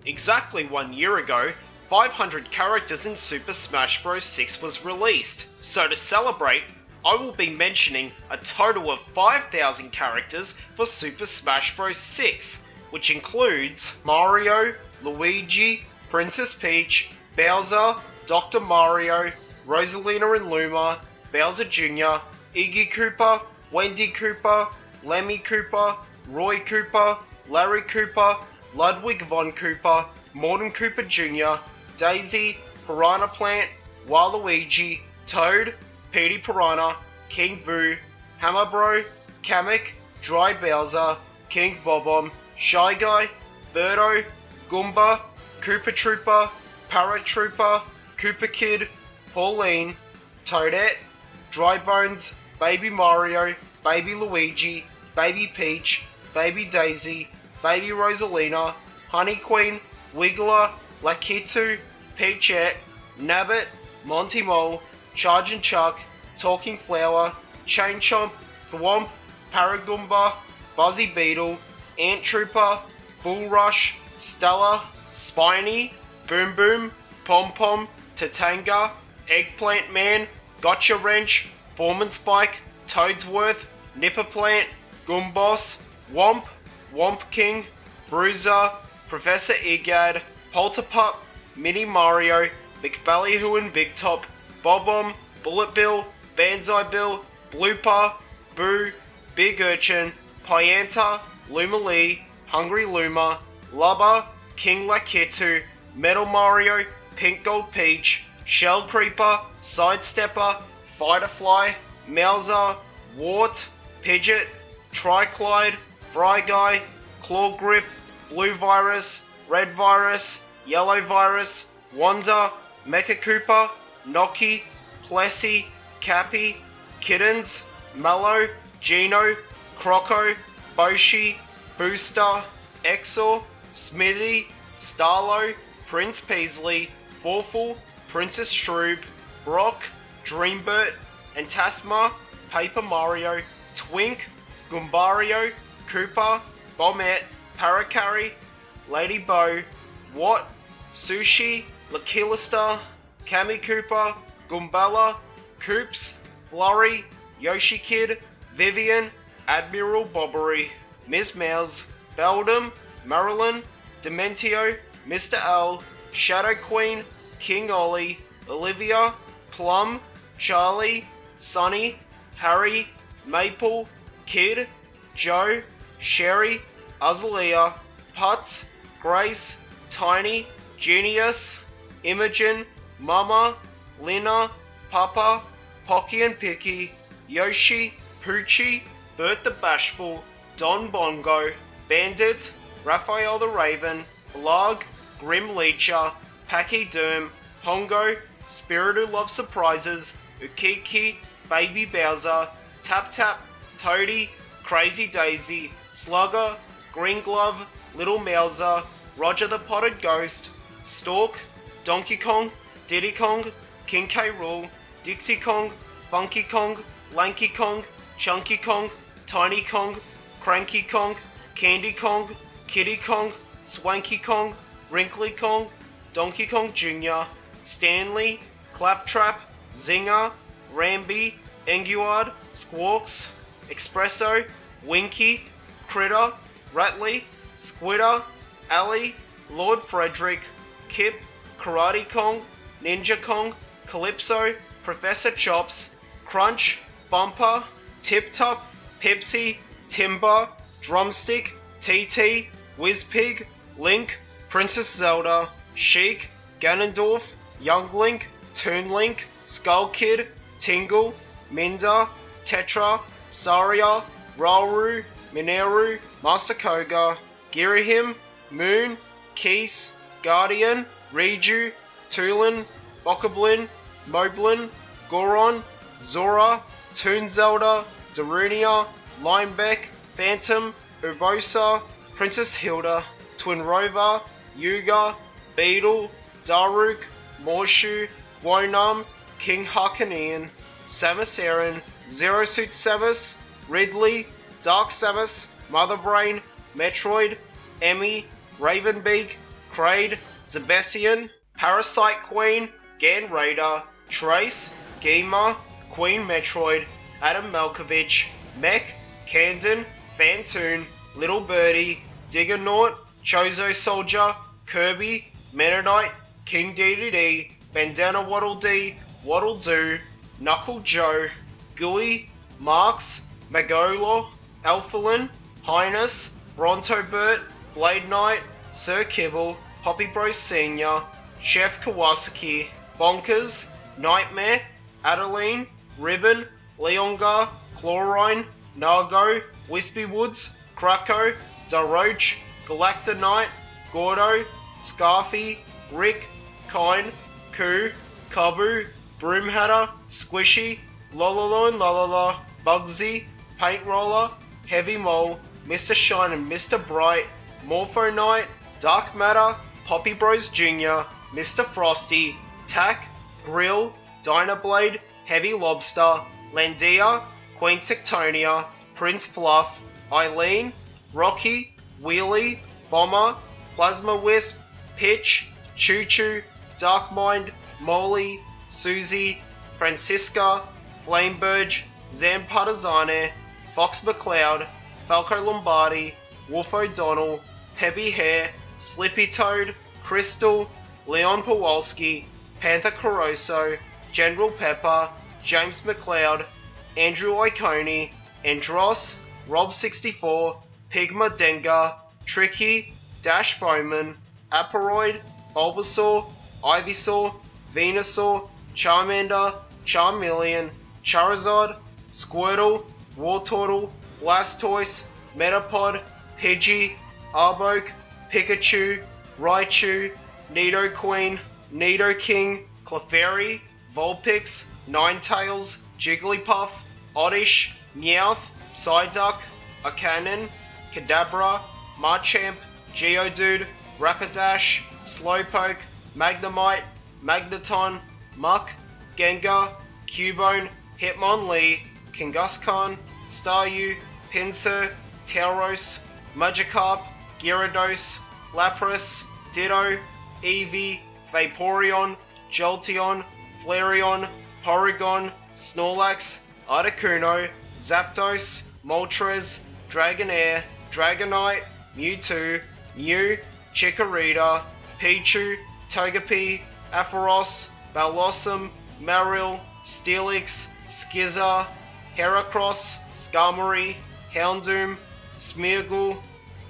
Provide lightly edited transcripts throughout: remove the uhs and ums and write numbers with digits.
Exactly 1 year ago, 500 characters in Super Smash Bros. 6 was released, so to celebrate, I will be mentioning a total of 5,000 characters for Super Smash Bros. 6, which includes Mario, Luigi, Princess Peach, Bowser, Dr. Mario, Rosalina and Luma, Bowser Jr., Iggy Koopa, Wendy Koopa, Lemmy Koopa, Roy Koopa, Larry Koopa, Ludwig von Koopa, Morton Koopa Jr., Daisy, Piranha Plant, Waluigi, Toad, Petey Piranha, King Boo, Hammer Bro, Kamek, Dry Bowser, King Bob-omb, Shy Guy, Birdo, Goomba, Koopa Trooper, Parrot Trooper, Koopa Kid, Pauline, Toadette, Dry Bones, Baby Mario, Baby Luigi, Baby Peach, Baby Daisy, Baby Rosalina, Honey Queen, Wiggler, Lakitu, Peachette, Nabbit, Monty Mole, Charge and Chuck, Talking Flower, Chain Chomp, Thwomp, Paragoomba, Buzzy Beetle, Ant Trooper, Bullrush, Stella, Spiny, Boom Boom, Pom Pom, Tatanga, Eggplant Man, Gotcha Wrench, Foreman Spike, Toadsworth, Nipper Plant, Goomboss, Womp, Womp King, Bruiser, Professor Egad, Polterpup, Mini Mario, McBallyhoo and Big Top, Bob-omb, Bullet Bill, Banzai Bill, Blooper, Boo, Big Urchin, Pyanta, Luma Lee, Hungry Luma, Lubba, King Lakitu, Metal Mario, Pink Gold Peach, Shell Creeper, Sidestepper, Fighterfly, Mauser, Wart, Pidgeot, Triclide, Fry Guy, Claw Grip, Blue Virus, Red Virus, Yellow Virus, Wanda, Mecha Koopa, Noki, Plessy, Cappy, Kittens, Mallow, Geno, Croco, Boshi, Booster, Exor, Smithy, Starlo, Prince Peasley, Forful, Princess Shroob, Brock, Dreambert, Entasma, Paper Mario, Twink, Goombario, Koopa, Bombette, Parakarry, Lady Bow, Watt, Sushi, Lakilista, Kami Koopa, Goombella, Koops, Flurry, Yoshi Kid, Vivian, Admiral Bobbery, Miss Mouse, Beldum, Marilyn, Dementio, Mr. L, Shadow Queen, King Ollie, Olivia, Plum, Charlie, Sonny, Harry, Maple, Kid, Joe, Sherry, Azalea, Putz, Grace, Tiny, Genius, Imogen, Mama, Lina, Papa, Pocky and Picky, Yoshi, Poochie, Bert the Bashful, Don Bongo, Bandit, Raphael the Raven, Blarg, Grim Leecher, Packy Doom, Hongo, Spirit Who Loves Surprises, Ukiki, Baby Bowser, Tap Tap, Toady, Crazy Daisy, Slugger, Green Glove, Little Mouser, Roger the Potted Ghost, Stork, Donkey Kong, Diddy Kong, King K. Rool, Dixie Kong, Funky Kong, Lanky Kong, Chunky Kong, Tiny Kong, Cranky Kong, Candy Kong, Kitty Kong, Swanky Kong, Wrinkly Kong, Donkey Kong Jr., Stanley, Claptrap, Zinger, Ramby, Enguard, Squawks, Espresso, Winky, Critter, Ratley, Squitter, Ali, Lord Frederick, Kip, Karate Kong, Ninja Kong, Calypso, Professor Chops, Crunch, Bumper, Tip Top, Pepsi, Timber, Drumstick, TT, Whizpig, Link, Princess Zelda, Sheik, Ganondorf, Young Link, Toon Link, Skull Kid, Tingle, Minda, Tetra, Saria, Rauru, Mineru, Master Koga, Girahim, Moon, Keese, Guardian, Riju, Tulin, Bokoblin, Moblin, Goron, Zora, Toon Zelda, Darunia, Linebeck, Phantom, Urbosa, Princess Hilda, Twin Rover, Yuga, Beetle, Daruk, Morshu, Wonum, King Harkonian, Samus Aran, Zero Suit Samus, Ridley, Dark Samus, Mother Brain, Metroid, Emmy, Ravenbeak, Kraid, Zebesian, Parasite Queen, Gan Raider, Trace, Gema, Queen Metroid, Adam Malkovich, Mech, Candon, Fantoon, Little Birdie, Diggernaut, Chozo Soldier, Kirby, Mennonite, King DDD, Bandana Waddle Dee, Waddle Doo, Knuckle Joe, Gooey, Marks, Magola, Alphalin, Highness, Bronto Burt, Blade Knight, Sir Kibble, Poppy Bros Sr., Chef Kawasaki, Bonkers, Nightmare, Adeline, Ribbon, Leongar, Chlorine, Nargo, Wispy Woods, Krakow, Daroach, Galacta Knight, Gordo, Scarfy, Rick, Kine, Koo, Kabu, Broomhatter, Squishy, Lololo and Lolala, Bugsy, Paint Roller, Heavy Mole, Mr. Shine and Mr. Bright, Morpho Knight, Dark Matter, Poppy Bros Jr., Mr. Frosty, Tack, Grill, Dynablade, Heavy Lobster, Landia, Queen Sectonia, Prince Fluff, Eileen, Rocky, Wheelie, Bomber, Plasma Wisp, Pitch, Choo Choo, Darkmind, Molly, Susie, Francisca, Flameburge, Zampartizane, Fox McCloud, Falco Lombardi, Wolf O'Donnell, Heavy Hair, Slippy Toad, Crystal, Leon Pawalski, Panther Caroso, General Pepper, James McLeod, Andrew Iconi, Andros, Rob64, Pigma Denga, Tricky, Dash Bowman, Aperoid, Bulbasaur, Ivysaur, Venusaur, Charmander, Charmeleon, Charizard, Squirtle, Wartortle, Blastoise, Metapod, Pidgey, Arbok, Pikachu, Raichu, Nidoqueen, Nidoking, Clefairy, Vulpix, Ninetales, Jigglypuff, Oddish, Meowth, Psyduck, Arcanine, Kadabra, Machamp, Geodude, Rapidash, Slowpoke, Magnemite, Magneton, Muck, Gengar, Cubone, Hitmonlee, Kangaskhan, Staryu, Pinsir, Tauros, Magikarp, Gyarados, Lapras, Ditto, Eevee, Vaporeon, Jolteon, Flareon, Porygon, Snorlax, Articuno, Zapdos, Moltres, Dragonair, Dragonite, Mewtwo, Mew, Chikorita, Pichu, Togepi, Ampharos, Bellossom, Marill, Steelix, Skizza, Heracross, Skarmory, Houndoom, Smeargle,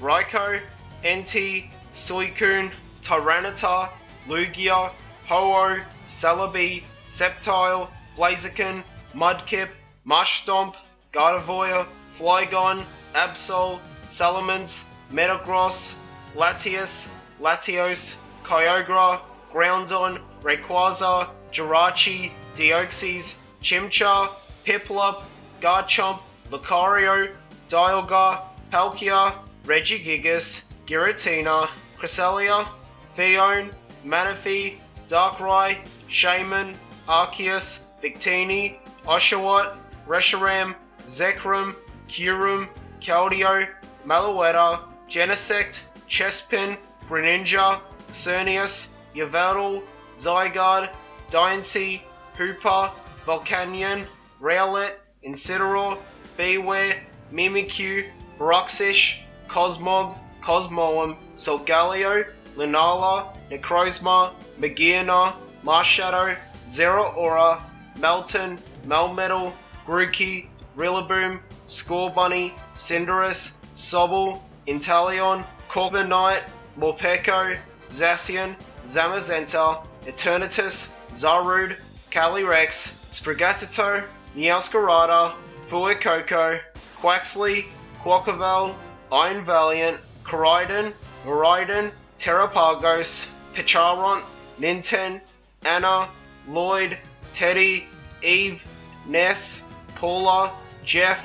Raikou, Entei, Suicune, Tyranitar, Lugia, Ho-Oh, Celebi, Sceptile, Blaziken, Mudkip, Mushstomp, Gardevoir, Flygon, Absol, Salamence, Metagross, Latias, Latios, Kyogre, Groudon, Rayquaza, Jirachi, Deoxys, Chimchar, Piplup, Garchomp, Lucario, Dialga, Palkia, Regigigas, Giratina, Cresselia, Theone, Manaphy, Darkrai, Shaman, Arceus, Victini, Oshawott, Reshiram, Zekrom, Kyurem, Keldeo, Malouetta, Genesect, Chespin, Greninja, Xerneas, Yveltal, Zygarde, Diancie, Hooper, Volcanion, Rowlet, Incineroar, Bewear, Mimikyu, Bruxish, Cosmog, Cosmoem, Solgaleo, Lunala, Necrozma, Magearna, Marshadow, Zeraora, Melton, Melmetal, Grookey, Rillaboom, Scorbunny, Cinderace, Sobble, Inteleon, Corviknight, Morpeko, Zacian, Zamazenta, Eternatus, Zarude, Calyrex, Sprigatito, Meowscarada, Fuecoco, Quaxley, Quaquaval, Iron Valiant, Koraidon, Miraidon, Terrapagos, Picharont, Ninten, Anna, Lloyd, Teddy, Eve, Ness, Paula, Jeff,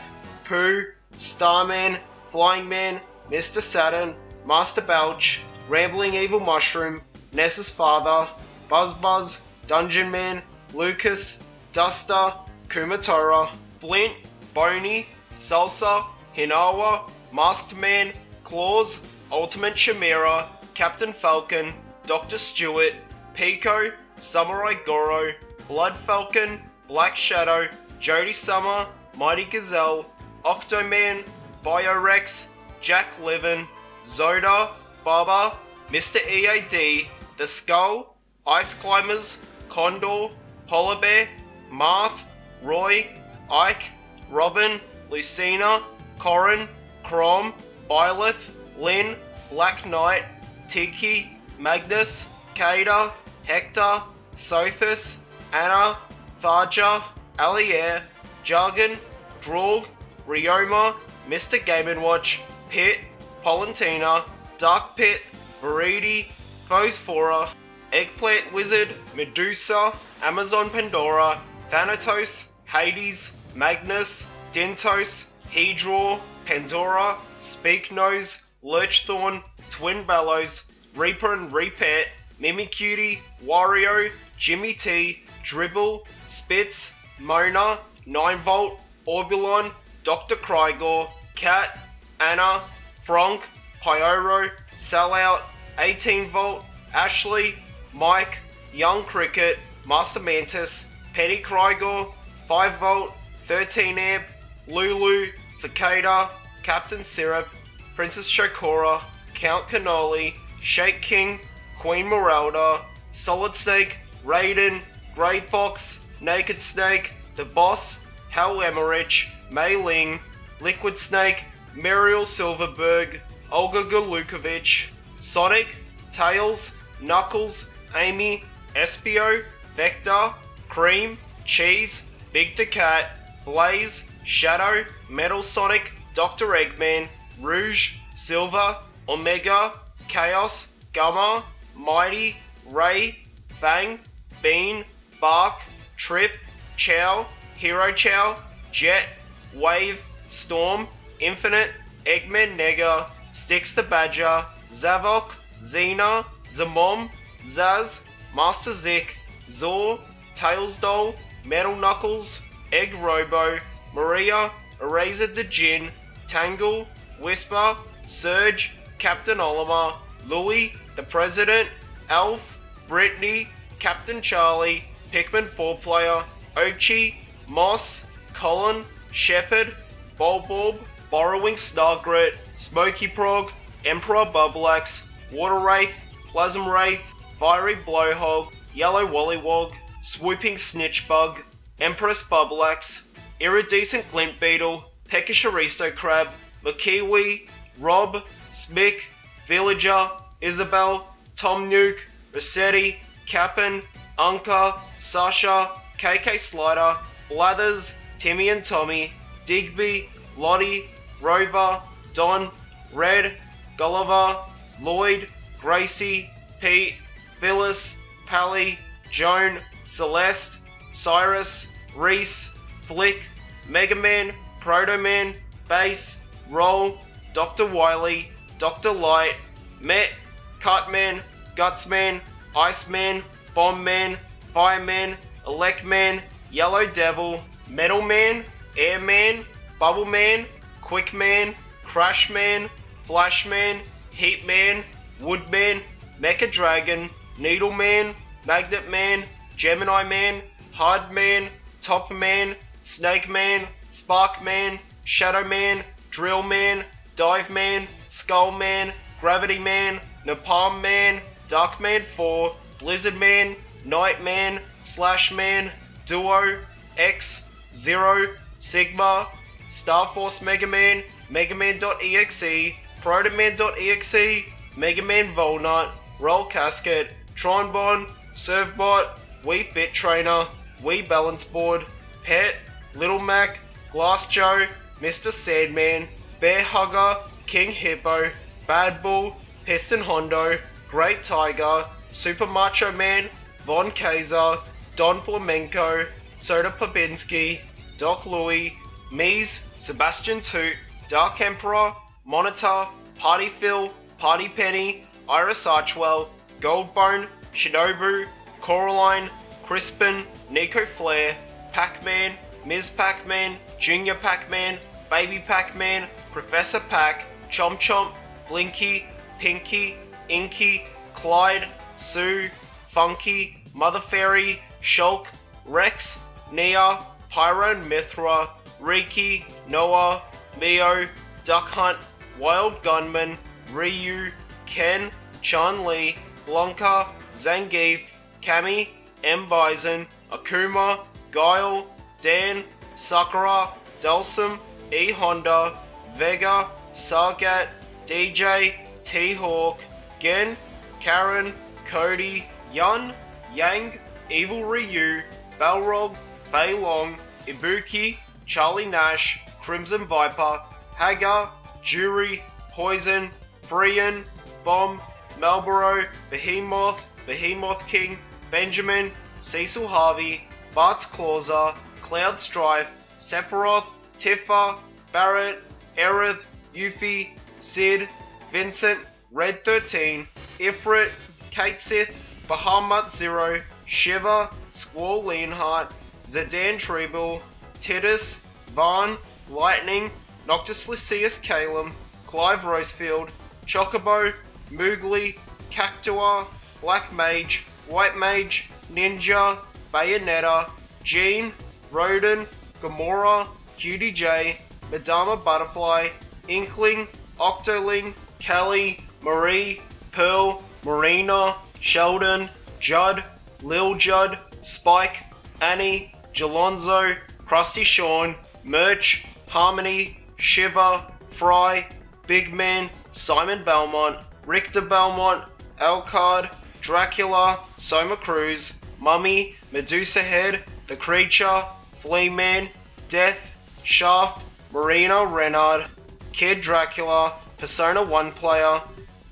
Pooh, Starman, Flying Man, Mr. Saturn, Master Belch, Rambling Evil Mushroom, Ness's Father, Buzz, Dungeon Man, Lucas, Duster, Kumatora, Flint, Boney, Salsa, Hinawa, Masked Man, Claws, Ultimate Chimera, Captain Falcon, Dr. Stewart, Pico, Samurai Goro, Blood Falcon, Black Shadow, Jodie Summer, Mighty Gazelle, Octoman, Biorex, Jack Levin, Zoda, Baba, Mr. EAD, The Skull, Ice Climbers, Condor, Polar Bear, Marth, Roy, Ike, Robin, Lucina, Corin, Crom, Byleth, Lynn, Black Knight, Tiki, Magnus, Kada, Hector, Sothis, Anna, Tharja, Alier, Jargon, Draug, Ryoma, Mr. Game & Watch, Pit, Polentina, Dark Pit, Veridi, Phosphora, Eggplant Wizard, Medusa, Amazon Pandora, Thanatos, Hades, Magnus, Dentos, Hedror, Pandora, Speaknose, Lurchthorn, Twin Bellows, Reaper and Reapet, Mimicutie, Wario, Jimmy T, Dribble, Spitz, Mona, 9volt, Orbulon, Dr. Krygor, Cat, Anna, Frank, Pyoro, Sellout, 18volt, Ashley, Mike, Young Cricket, Master Mantis, Penny Krygor, 5volt, 13 amp, Lulu, Cicada, Captain Syrup, Princess Shokora, Count Cannoli, Shake King, Queen Meralda, Solid Snake, Raiden, Grey Fox, Naked Snake, The Boss, Hal Emmerich, Mei Ling, Liquid Snake, Muriel Silverberg, Olga Galukovich, Sonic, Tails, Knuckles, Amy, Espio, Vector, Cream, Cheese, Big the Cat, Blaze, Shadow, Metal Sonic, Dr. Eggman, Rouge, Silver, Omega, Chaos, Gamma, Mighty, Ray, Fang, Bean, Bark, Trip, Chow, Hero Chow, Jet, Wave, Storm, Infinite, Eggman Nega, Styx the Badger, Zavok, Xena, Zamom, Zaz, Master Zik, Zor, Tails Doll, Metal Knuckles, Egg Robo, Maria, Eraser the Djinn, Tangle, Whisper, Surge, Captain Olimar, Louie, the President, Elf, Brittany, Captain Charlie, Pikmin 4-player, Ochi, Moss, Colin, Shepherd, Bulborb, Borrowing Snargrit, Smoky Prog, Emperor Bubbleaxe, Water Wraith, Plasm Wraith, Fiery Blowhog, Yellow Wollywog, Swooping Snitchbug, Empress Bubbleaxe, Iridescent Glint Beetle, Peckish Aristocrab, Makiwi, Rob, Smick, Villager, Isabel, Tom Nuke, Rossetti, Cap'n, Unka, Sasha, KK Slider, Blathers, Timmy and Tommy, Digby, Lottie, Rover, Don, Red, Gulliver, Lloyd, Gracie, Pete, Phyllis, Pally, Joan, Celeste, Cyrus, Reese, Flick, Mega Man, Proto Man, Bass, Roll, Dr. Wily, Dr. Light, Met, Cutman, Gutsman, Iceman, Bombman, Fireman, Electman, Yellow Devil, Metal Man, Airman, Bubble Man, Quick Man, Crash Man, Flash Man, Heat Man, Woodman, Mecha Dragon, Needle Man, Magnet Man, Gemini Man, Hard Man, Top Man, Snake Man, Spark Man, Shadow Man, Drill Man, Dive Man, Skull Man, Gravity Man, Napalm Man, Dark Man 4, Blizzard Man, Night Man, Slash Man, Duo, X, Zero, Sigma, Star Force Mega Man, Mega Man.exe, Protoman.exe, Mega Man Volnut, Roll Casket, Tronbon, Servbot, Wii Fit Trainer, Wii Balance Board, Pet, Little Mac, Glass Joe, Mr. Sandman, Bear Hugger, King Hippo, Bad Bull, Piston Hondo, Great Tiger, Super Macho Man, Von Kaiser, Don Flamenco, Soda Popinski, Doc Louie, Mies, Sebastian Toot, Dark Emperor, Monitor, Party Phil, Party Penny, Iris Archwell, Goldbone, Shinobu, Coraline, Crispin, Nico Flair, Pac-Man, Ms. Pac-Man, Junior Pac-Man, Baby Pac-Man, Professor Pac, Chomp Chomp, Blinky, Pinky, Inky, Clyde, Sue, Funky, Mother Fairy, Shulk, Rex, Nia, Pyro and Mithra, Riki, Noah, Mio, Duck Hunt, Wild Gunman, Ryu, Ken, Chun-Li, Blanca, Zangief, Cammy, M. Bison, Akuma, Guile, Dan, Sakura, Dulcim, E. Honda, Vega, Sargat, DJ, T-Hawk, Gen, Karen, Cody, Yun, Yang, Evil Ryu, Balrog, Fei Long, Ibuki, Charlie Nash, Crimson Viper, Hagar, Jury, Poison, Freean, Bomb, Marlboro, Behemoth, Behemoth King, Benjamin, Cecil Harvey, Bart Clauser, Cloud Strife, Sephiroth, Tifa, Barrett, Aerith, Yuffie, Sid, Vincent, Red 13, Ifrit, Kate Sith, Bahamut Zero, Shiva, Squall Leonhardt, Zidane Treble, Titus, Vaughn, Lightning, Noctis Lycius Calum, Clive Rosefield, Chocobo, Moogly, Cactua, Black Mage, White Mage, Ninja, Bayonetta, Jean, Rodin, Gamora, QDJ, Madama Butterfly, Inkling, Octoling, Kelly, Marie, Pearl, Marina, Sheldon, Judd, Lil Judd, Spike, Annie, Jalonzo, Krusty Sean, Merch, Harmony, Shiva, Fry, Big Man, Simon Belmont, Richter Belmont, Alcard, Dracula, Soma Cruz, Mummy, Medusa Head, The Creature, Flea Man, Death, Shaft, Marina Renard, Kid Dracula, Persona 1 Player,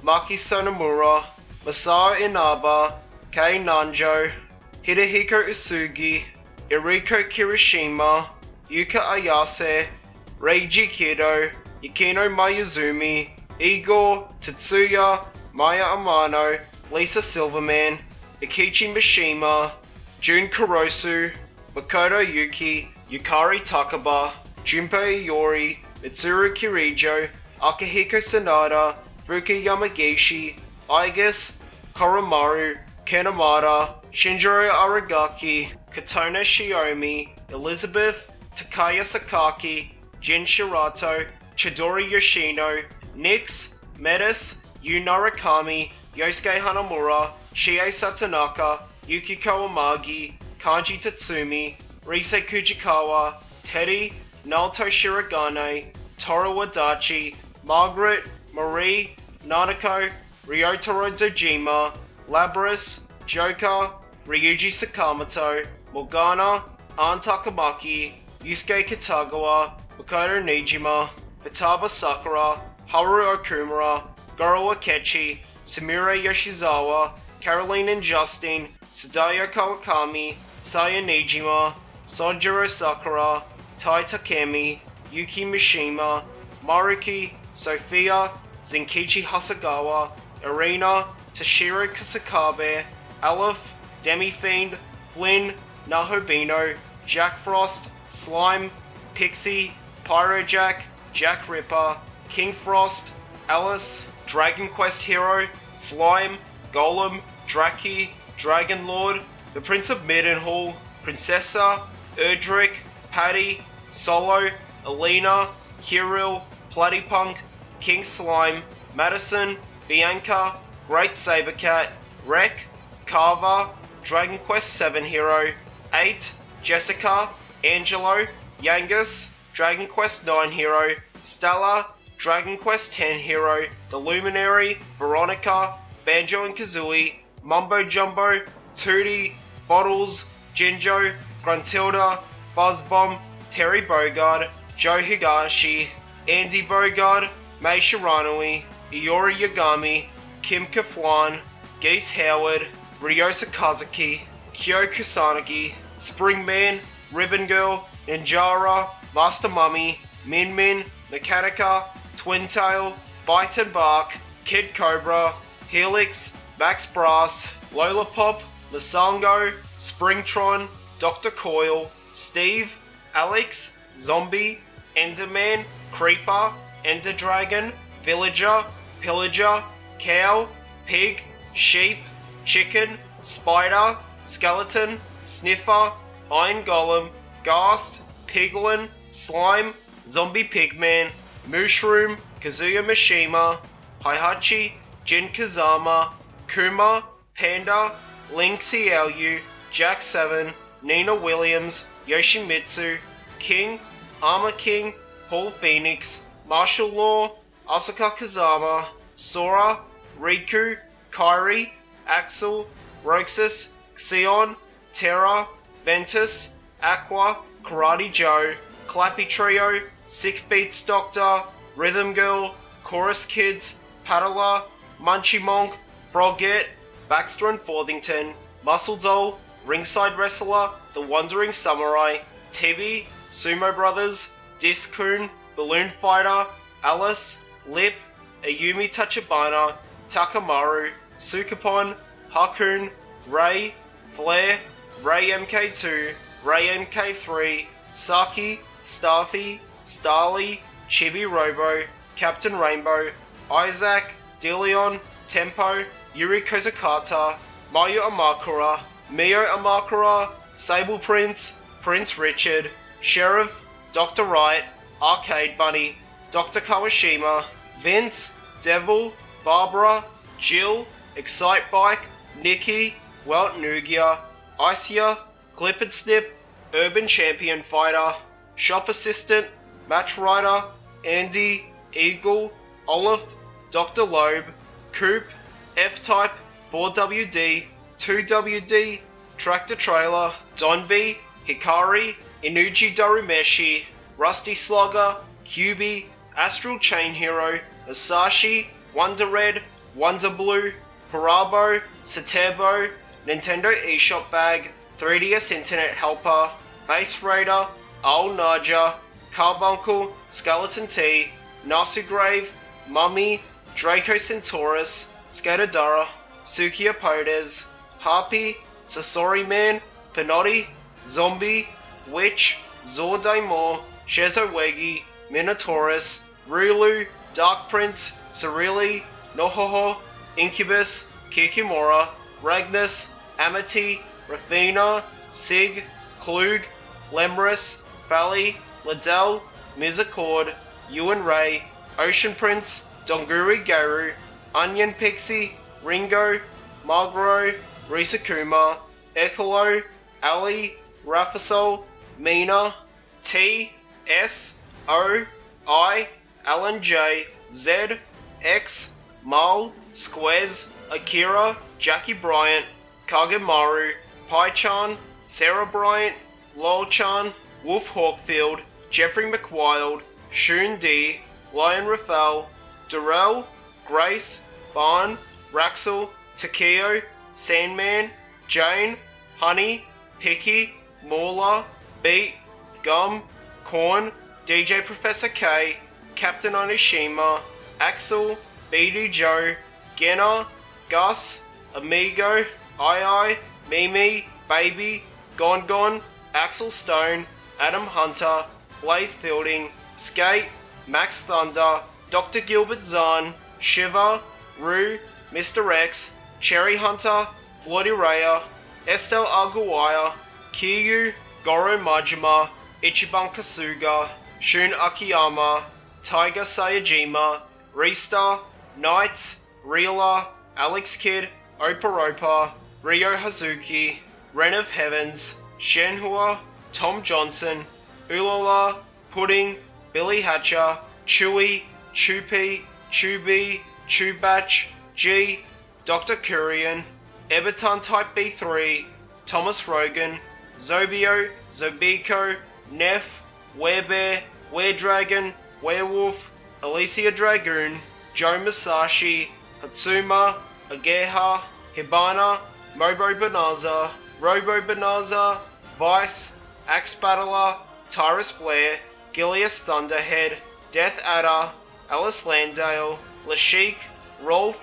Maki Sonomura, Masaru Inaba, Kei Nanjo, Hidehiko Isugi, Eriko Kirishima, Yuka Ayase, Reiji Kido, Yukino Mayuzumi, Igor, Tetsuya, Maya Amano, Lisa Silverman, Ikichi Mishima, Jun Kurosu, Makoto Yuki, Yukari Takaba, Junpei Iori, Mitsuru Kirijo, Akihiko Sanada, Fuki Yamagishi, Igus, Koromaru, Kanamata, Shinjiro Aragaki, Katona Shiomi, Elizabeth, Takaya Sakaki, Jin Shirato, Chidori Yoshino, Nyx, Metis, Yu Narakami, Yosuke Hanamura, Shie Satonaka, Yukiko Amagi, Kanji Tatsumi, Rise Kujikawa, Teddy, Naoto Shirogane, Toru Wadachi, Margaret, Marie, Nanako, Ryotaro Dojima, Labris, Joker, Ryuji Sakamoto, Morgana, An Takamaki, Yusuke Kitagawa, Makoto Nijima, Futaba Sakura, Haru Okumura, Goro Akechi, Sumire Yoshizawa, Caroline and Justine, Sadayo Kawakami, Saya Nijima, Sojiro Sakura, Tai Takemi, Yuki Mishima, Maruki, Sophia, Zenkichi Hasagawa, Irina, Toshiro Kusakabe, Aleph, Demi-Fiend, Flynn, Nahobino, Jack Frost, Slime, Pixie, Pyrojack, Jack Ripper, King Frost, Alice, Dragon Quest Hero, Slime, Golem, Draki, Dragon Lord, the Prince of Midenhall, Princessa, Erdrick, Patty, Solo, Alina, Kirill, Platypunk, King Slime, Madison, Bianca, Great Sabercat, Rek, Carver, Dragon Quest 7 Hero, 8, Jessica, Angelo, Yangus, Dragon Quest 9 Hero, Stella, Dragon Quest 10 Hero, The Luminary, Veronica, Banjo and Kazooie, Mumbo Jumbo, Tootie, Bottles, Jinjo, Gruntilda, Buzzbomb, Terry Bogard, Joe Higashi, Andy Bogard, Mei Shiranui, Iori Yagami, Kim Kafwan, Geese Howard, Ryosa Kazuki, Kyo Kusanagi, Springman, Ribbon Girl, Ninjara, Master Mummy, Min Min, Mechanica, Twintail, Bite and Bark, Kid Cobra, Helix, Max Brass, Lola Pop, Masango, Springtron, Dr. Coil, Steve, Alex, Zombie, Enderman, Creeper, Ender Dragon, Villager, Pillager, Cow, pig, sheep, chicken, spider, skeleton, sniffer, iron golem, ghast, piglin, slime, zombie pigman, mushroom, Kazuya Mishima, Heihachi, Jin Kazama, Kuma, Panda, Ling Xiaoyu, Jack 7, Nina Williams, Yoshimitsu, King, Armor King, Paul Phoenix, Martial Law, Asuka Kazama, Sora, Riku, Kairi, Axel, Roxas, Xion, Terra, Ventus, Aqua, Karate Joe, Clappy Trio, Sick Beats Doctor, Rhythm Girl, Chorus Kids, Padala, Munchie Monk, Frogget, Baxter and Forthington, Muscle Doll, Ringside Wrestler, The Wandering Samurai, Tibi, Sumo Brothers, Discoon, Balloon Fighter, Alice, Lip, Ayumi Tachibana, Takamaru, Sukapon, Hakun, Ray, Flare, Ray MK2, Ray MK3, Saki, Starfy, Starly, Chibi Robo, Captain Rainbow, Isaac, Dilion, Tempo, Yuri Kozakata, Mayu Amakura, Mio Amakura, Sable Prince, Prince Richard, Sheriff, Dr. Wright, Arcade Bunny, Dr. Kawashima, Vince, Devil, Barbara, Jill, Excite Bike, Nikki, Welt Nugia, Isia, Clip and Snip, Urban Champion Fighter, Shop Assistant, Match Rider, Andy, Eagle, Olive, Dr. Loeb, Coop, F-Type, 4WD, 2WD, Tractor Trailer, Donby, Hikari, Inuji Darumeshi, Rusty Slugger, QB, Astral Chain Hero, Asashi, Wonder Red, Wonder Blue, Parabo, Satebo, Nintendo eShop Bag, 3DS Internet Helper, Face Raider, Owl Naja, Carbuncle, Skeleton T, Nasugrave, Mummy, Draco Centaurus, Skatadara, Sukiya Podes, Harpy, Sasori Man, Pinotti, Zombie, Witch, Zordaimor, Shezowegi, Minotaurus, Rulu, Dark Prince, Cirili, Nohoho, Incubus, Kikimora, Ragnus, Amity, Rafina, Sig, Klug, Lemris, Fally, Liddell, Mizaccord, Ewan Ray, Ocean Prince, Donguri Garu, Onion Pixie, Ringo, Magro, Risakuma, Ekolo, Ali, Rapasol, Mina, T, S, O, I, Alan J, Z, X, Mal, Squez, Akira, Jackie Bryant, Kagemaru, Pai-chan, Sarah Bryant, Lol-chan, Wolf Hawkfield, Jeffrey McWild, Shun D, Lion Rafael, Durrell, Grace, Barn, Raxel, Takeo, Sandman, Jane, Honey, Hickey, Mauler, Beat, Gum, Corn, DJ Professor K, Captain Onishima, Axel, BD Joe, Genna, Gus, Amigo, II, Mimi, Baby, Gon Gon, Axel Stone, Adam Hunter, Blaze Fielding, Skate, Max Thunder, Dr. Gilbert Zahn, Shiva, Rue, Mr. X, Cherry Hunter, Floydie Raya, Estelle Aguwaya, Kiryu, Goro Majima, Ichiban Kasuga, Shun Akiyama, Tiger Sayajima, Restar, Knights, Reela, Alex Kidd, Opa, Ryo Hazuki, Ren of Heavens, Shenhua, Tom Johnson, Ulala, Pudding, Billy Hatcher, Chewy, Chupi, Chubi, Chubach, G, Dr. Kurian, Eberton Type B3, Thomas Rogan, Zobio, Zobiko, Neff, Werebear, Weredragon, Werewolf, Alicia Dragoon, Joe Masashi, Hatsuma, Ageha, Hibana, Mobo Banaza, Robo Banaza, Vice, Axe Battler, Tyrus Blair, Gilius Thunderhead, Death Adder, Alice Landale, Lashik, Rolf,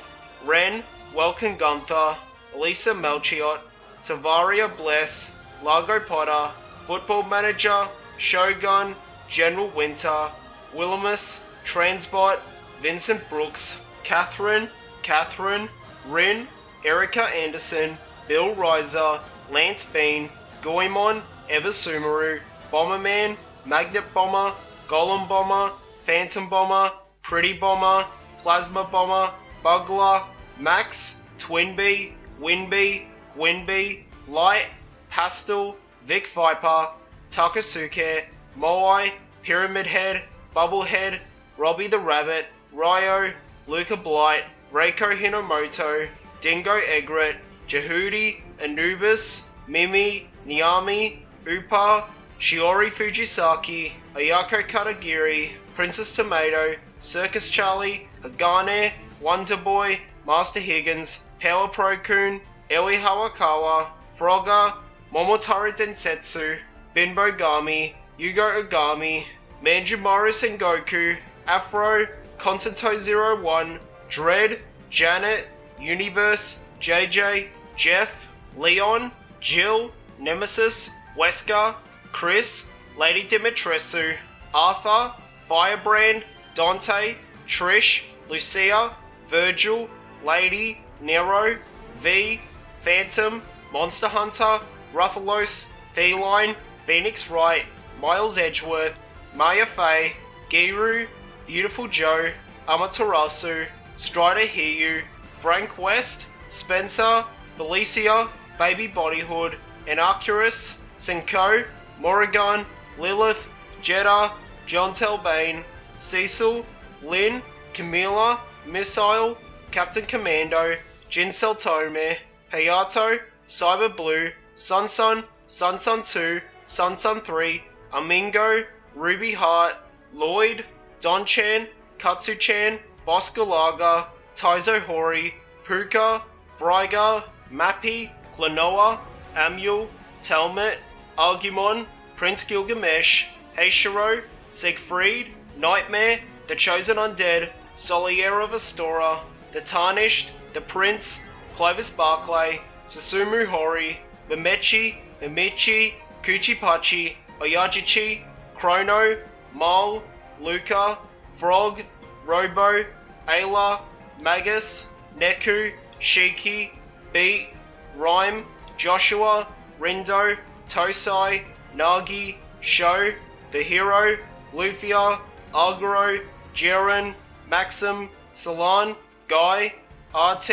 Ren, Welkin Gunther, Elisa Melchiot, Savaria Bless, Largo Potter, Football Manager, Shogun, General Winter, Willimus, Transbot, Vincent Brooks, Catherine, Rin, Erica Anderson, Bill Reiser, Lance Bean, Goemon, Eva Sumeru, Bomberman, Magnet Bomber, Golem Bomber, Phantom Bomber, Pretty Bomber, Plasma Bomber, Bugler, Max, Twinbee, Winbee, Gwynbee, Light, Pastel, Vic Viper, Takasuke, Moai, Pyramid Head, Bubblehead, Robbie the Rabbit, Ryo, Luca Blight, Reiko Hinomoto, Dingo Egret, Jehudi, Anubis, Mimi, Niami, Upa, Shiori Fujisaki, Ayako Katagiri, Princess Tomato, Circus Charlie, Hagane, Wonder Boy, Master Higgins, Power Pro Kun, Eli Hawakawa, Frogger, Momotaro Densetsu, Binbo Gami, Yugo Ogami, Manjumaru Sengoku, Afro, Constantine 01, Dread, Janet, Universe, JJ, Jeff, Leon, Jill, Nemesis, Wesker, Chris, Lady Dimitrescu, Arthur, Firebrand, Dante, Trish, Lucia, Virgil, Lady, Nero, V, Phantom, Monster Hunter, Ruthalos, Feline, Phoenix Wright, Miles Edgeworth, Maya Fey, Giru, Beautiful Joe, Amaterasu, Strider Hiyu, Frank West, Spencer, Felicia, Baby Bodyhood, Anarchurus, Senko, Morrigan, Lilith, Jeddah, John Telbane, Cecil, Lynn, Camila, Missile, Captain Commando, Jinsel Tome, Hayato, Cyber Blue, Sunsun, Sunsun 2, Sunsun 3, Amingo, Ruby Heart, Lloyd, Don-chan, Katsu-chan, Boss Galaga, Taizo Hori, Puka, Brygar, Mappy, Klonoa, Amul, Telmet, Argumon, Prince Gilgamesh, Heishiro, Siegfried, Nightmare, The Chosen Undead, Solier of Astora, The Tarnished, The Prince, Clovis Barclay, Susumu Hori, Mimechi, Mimichi, Kuchipachi, Oyajichi, Chrono, Mol, Luca, Frog, Robo, Ayla, Magus, Neku, Shiki, Beat, Rhyme, Joshua, Rindo, Tosai, Nagi, Sho, The Hero, Lufia, Aguro, Jiren, Maxim, Salon, Guy, RT,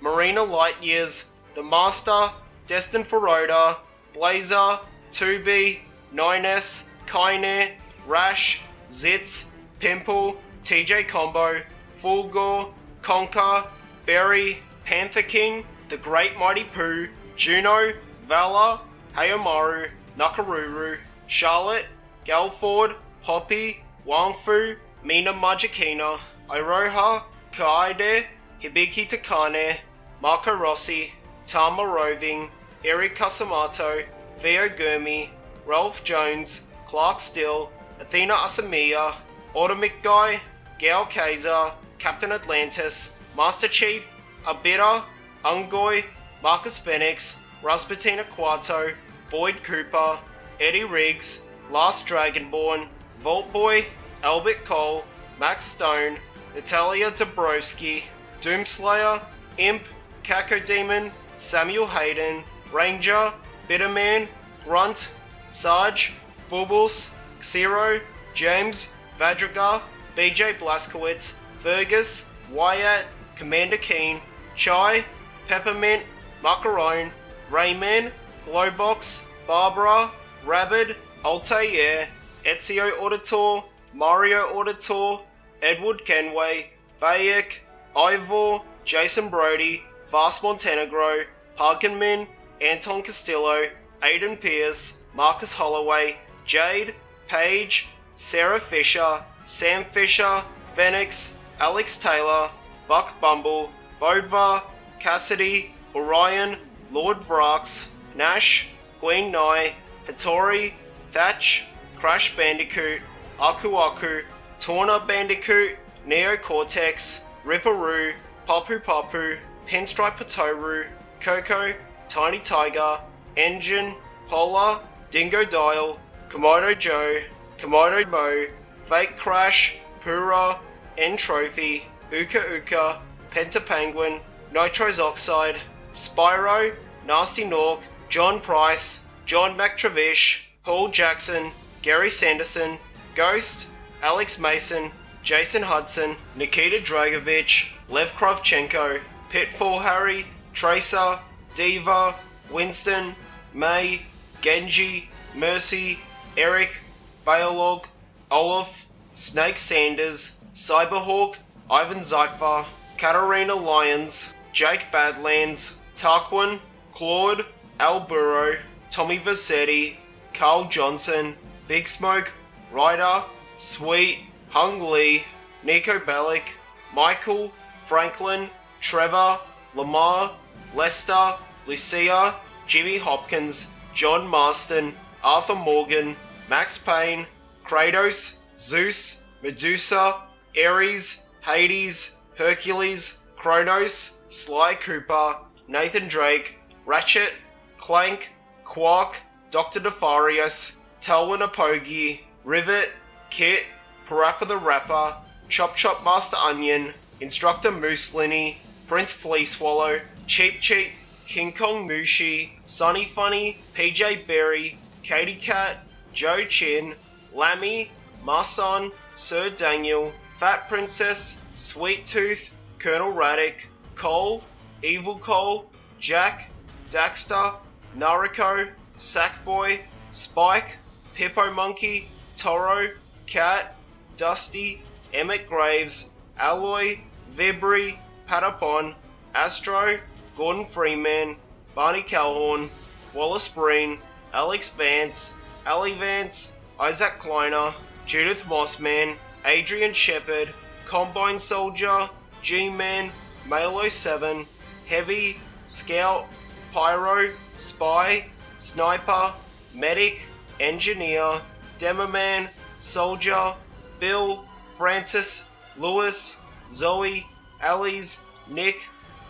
Marina Lightyears, The Master, Destined for Rhoda, Blazer, 2B, 9S, Kaine, Rash, Zitz, Pimple, TJ Combo, Fulgore, Conker, Berry, Panther King, The Great Mighty Pooh, Juno, Valor, Hayomaru, Nakaruru, Charlotte, Galford, Poppy, Wangfu, Mina Majikina, Iroha, Kaide, Hibiki Takane, Marco Rossi, Tama Roving, Eric Kasamato, Theo Gurmi, Ralph Jones, Clark Still, Athena Asamiya, Automic Guy, Gal Kaiser, Captain Atlantis, Master Chief, Abita, Ungoy, Marcus Phoenix, Rasputina Quato, Boyd Cooper, Eddie Riggs, Last Dragonborn, Vault Boy, Albert Cole, Max Stone, Natalia Dabrowski, Doomslayer, Imp, Kako Demon, Samuel Hayden, Ranger, Bitterman, Grunt, Sarge, Phobos, Xero, James, Vadragar, BJ Blaskowitz, Fergus, Wyatt, Commander Keen, Chai, Peppermint, Macaron, Rayman, Glowbox, Barbara, Rabid, Altair, Ezio Auditor, Mario Auditor, Edward Kenway, Bayek, Ivor, Jason Brody, Fast Montenegro, Parkinmin, Anton Castillo, Aidan Pierce, Marcus Holloway, Jade, Paige, Sarah Fisher, Sam Fisher, Phoenix, Alex Taylor, Buck Bumble, Bodvar, Cassidy, Orion, Lord Vrax, Nash, Queen Nye, Hattori, Thatch, Crash Bandicoot, Aku Aku, Torna Bandicoot, Neo Cortex, Ripperoo, Papu Papu, Pinstripe Patoru, Coco, Tiny Tiger, Engine, Polar, Dingo Dial, Komodo Joe, Komodo Mo, Fake Crash, Pura, N Trophy, Uka Uka, Penta Penguin, Nitrous Oxide, Spyro, Nasty Nork, John Price, John McTravish, Paul Jackson, Gary Sanderson, Ghost, Alex Mason, Jason Hudson, Nikita Dragovich, Lev Kravchenko, Pitfall Harry, Tracer, Diva, Winston, May, Genji, Mercy, Eric, Bailog, Olaf, Snake Sanders, Cyberhawk, Ivan Zypher, Katarina Lyons, Jake Badlands, Tarquin, Claude, Al Burrow, Tommy Vassetti, Carl Johnson, Big Smoke, Ryder, Sweet, Hung Lee, Nico Bellic, Michael, Franklin, Trevor, Lamar, Lester, Lucia, Jimmy Hopkins, John Marston, Arthur Morgan, Max Payne, Kratos, Zeus, Medusa, Ares, Hades, Hercules, Kronos, Sly Cooper, Nathan Drake, Ratchet, Clank, Quark, Dr. Nefarious, Talwin Apogi, Rivet, Kit, Parappa the Rapper, Chop Chop Master Onion, Instructor Mooselinny, Prince Fleaswallow, Cheap Cheap, King Kong Mushi, Sunny Funny, PJ Berry, Katie Cat, Joe Chin, Lammy, Marson, Sir Daniel, Fat Princess, Sweet Tooth, Colonel Raddick, Cole, Evil Cole, Jack, Daxter, Naruko, Sackboy, Spike, Hippo Monkey, Toro, Cat, Dusty, Emmett Graves, Alloy, Vibri, Patapon, Astro, Gordon Freeman, Barney Calhoun, Wallace Breen, Alex Vance, Ali Vance, Isaac Kleiner, Judith Mossman, Adrian Shepard, Combine Soldier, G-Man, Malo 7, Heavy, Scout, Pyro, Spy, Sniper, Medic, Engineer, Demoman, Soldier, Bill, Francis, Lewis, Zoe, Alice, Nick,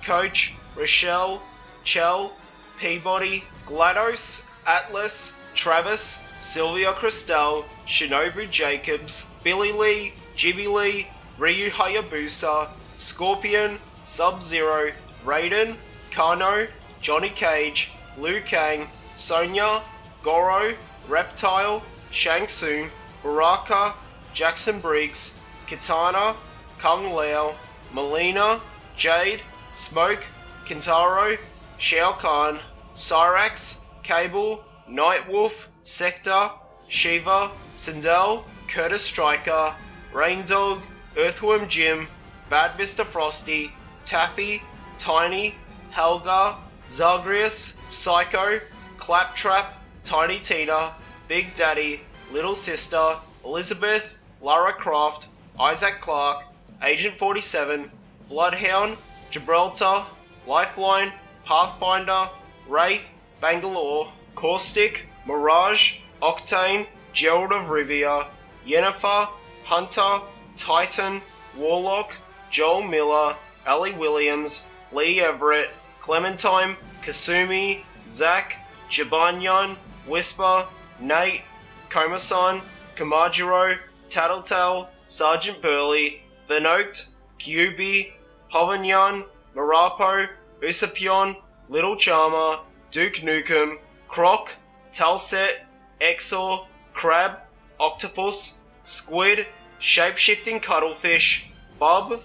Coach, Rochelle, Chell, Peabody, GLaDOS, Atlas, Travis, Sylvia Christel, Shinobu Jacobs, Billy Lee, Jibby Lee, Ryu Hayabusa, Scorpion, Sub-Zero, Raiden, Kano, Johnny Cage, Liu Kang, Sonya, Goro, Reptile, Shang Tsung, Baraka, Jackson Briggs, Katana, Kung Lao, Melina, Jade, Smoke, Kintaro, Shao Kahn, Cyrax, Cable, Nightwolf, Sector, Shiva, Sindel, Curtis Striker, Raindog, Earthworm Jim, Bad Mr. Frosty, Taffy, Tiny, Helga, Zagreus, Psycho, Claptrap, Tiny Tina, Big Daddy, Little Sister, Elizabeth, Lara Croft, Isaac Clarke, Agent 47, Bloodhound, Gibraltar, Lifeline, Pathfinder, Wraith, Bangalore, Caustic, Mirage, Octane, Gerald of Rivia, Yennefer, Hunter, Titan, Warlock, Joel Miller, Ali Williams, Lee Everett, Clementine, Kasumi, Zach, Jibanyan, Whisper, Nate, Komasan, Kamajiro, Tattletale, Sergeant Burley, Venoked, Kyubi, Hovanyan, Marapo, Usapion, Little Charmer, Duke Nukem, Croc, Talset, Exor, Crab, Octopus, Squid, Shapeshifting Cuttlefish, Bob,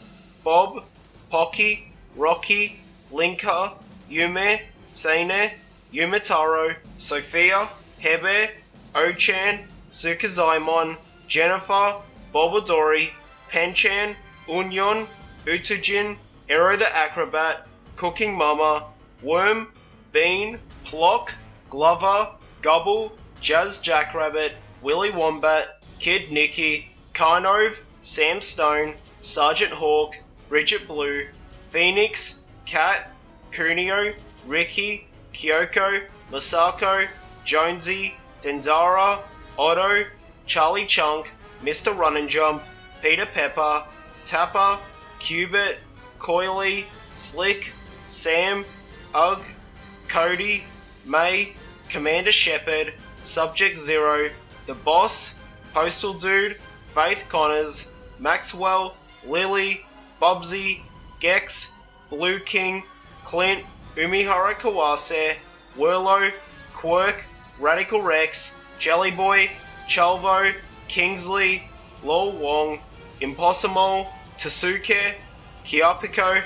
Pocky, Rocky, Linka, Yume, Seine, Yumitaro, Sophia, Hebe, Ochan, Sukazaimon, Jennifer, Bobadori, Penchan, Unyon, Utujin, Ero the Acrobat, Cooking Mama, Worm, Bean, Plock, Glover, Gobble, Jazz Jackrabbit, Willy Wombat, Kid Nicky, Karnove, Sam Stone, Sergeant Hawk, Bridget Blue, Phoenix, Cat, Kunio, Ricky, Kyoko, Masako, Jonesy, Dendara, Otto, Charlie Chunk, Mr. Run and Jump, Peter Pepper, Tapper, Cubit, Coily, Slick, Sam, Ugg, Cody, May, Commander Shepard, Subject Zero, The Boss, Postal Dude, Faith Connors, Maxwell, Lily, Bubsy, Gex, Blue King, Clint, Umihara Kawase, Werlo, Quirk, Radical Rex, Jelly Boy, Chalvo, Kingsley, Lol Wong, Impossible, Tasuke, Kiapiko,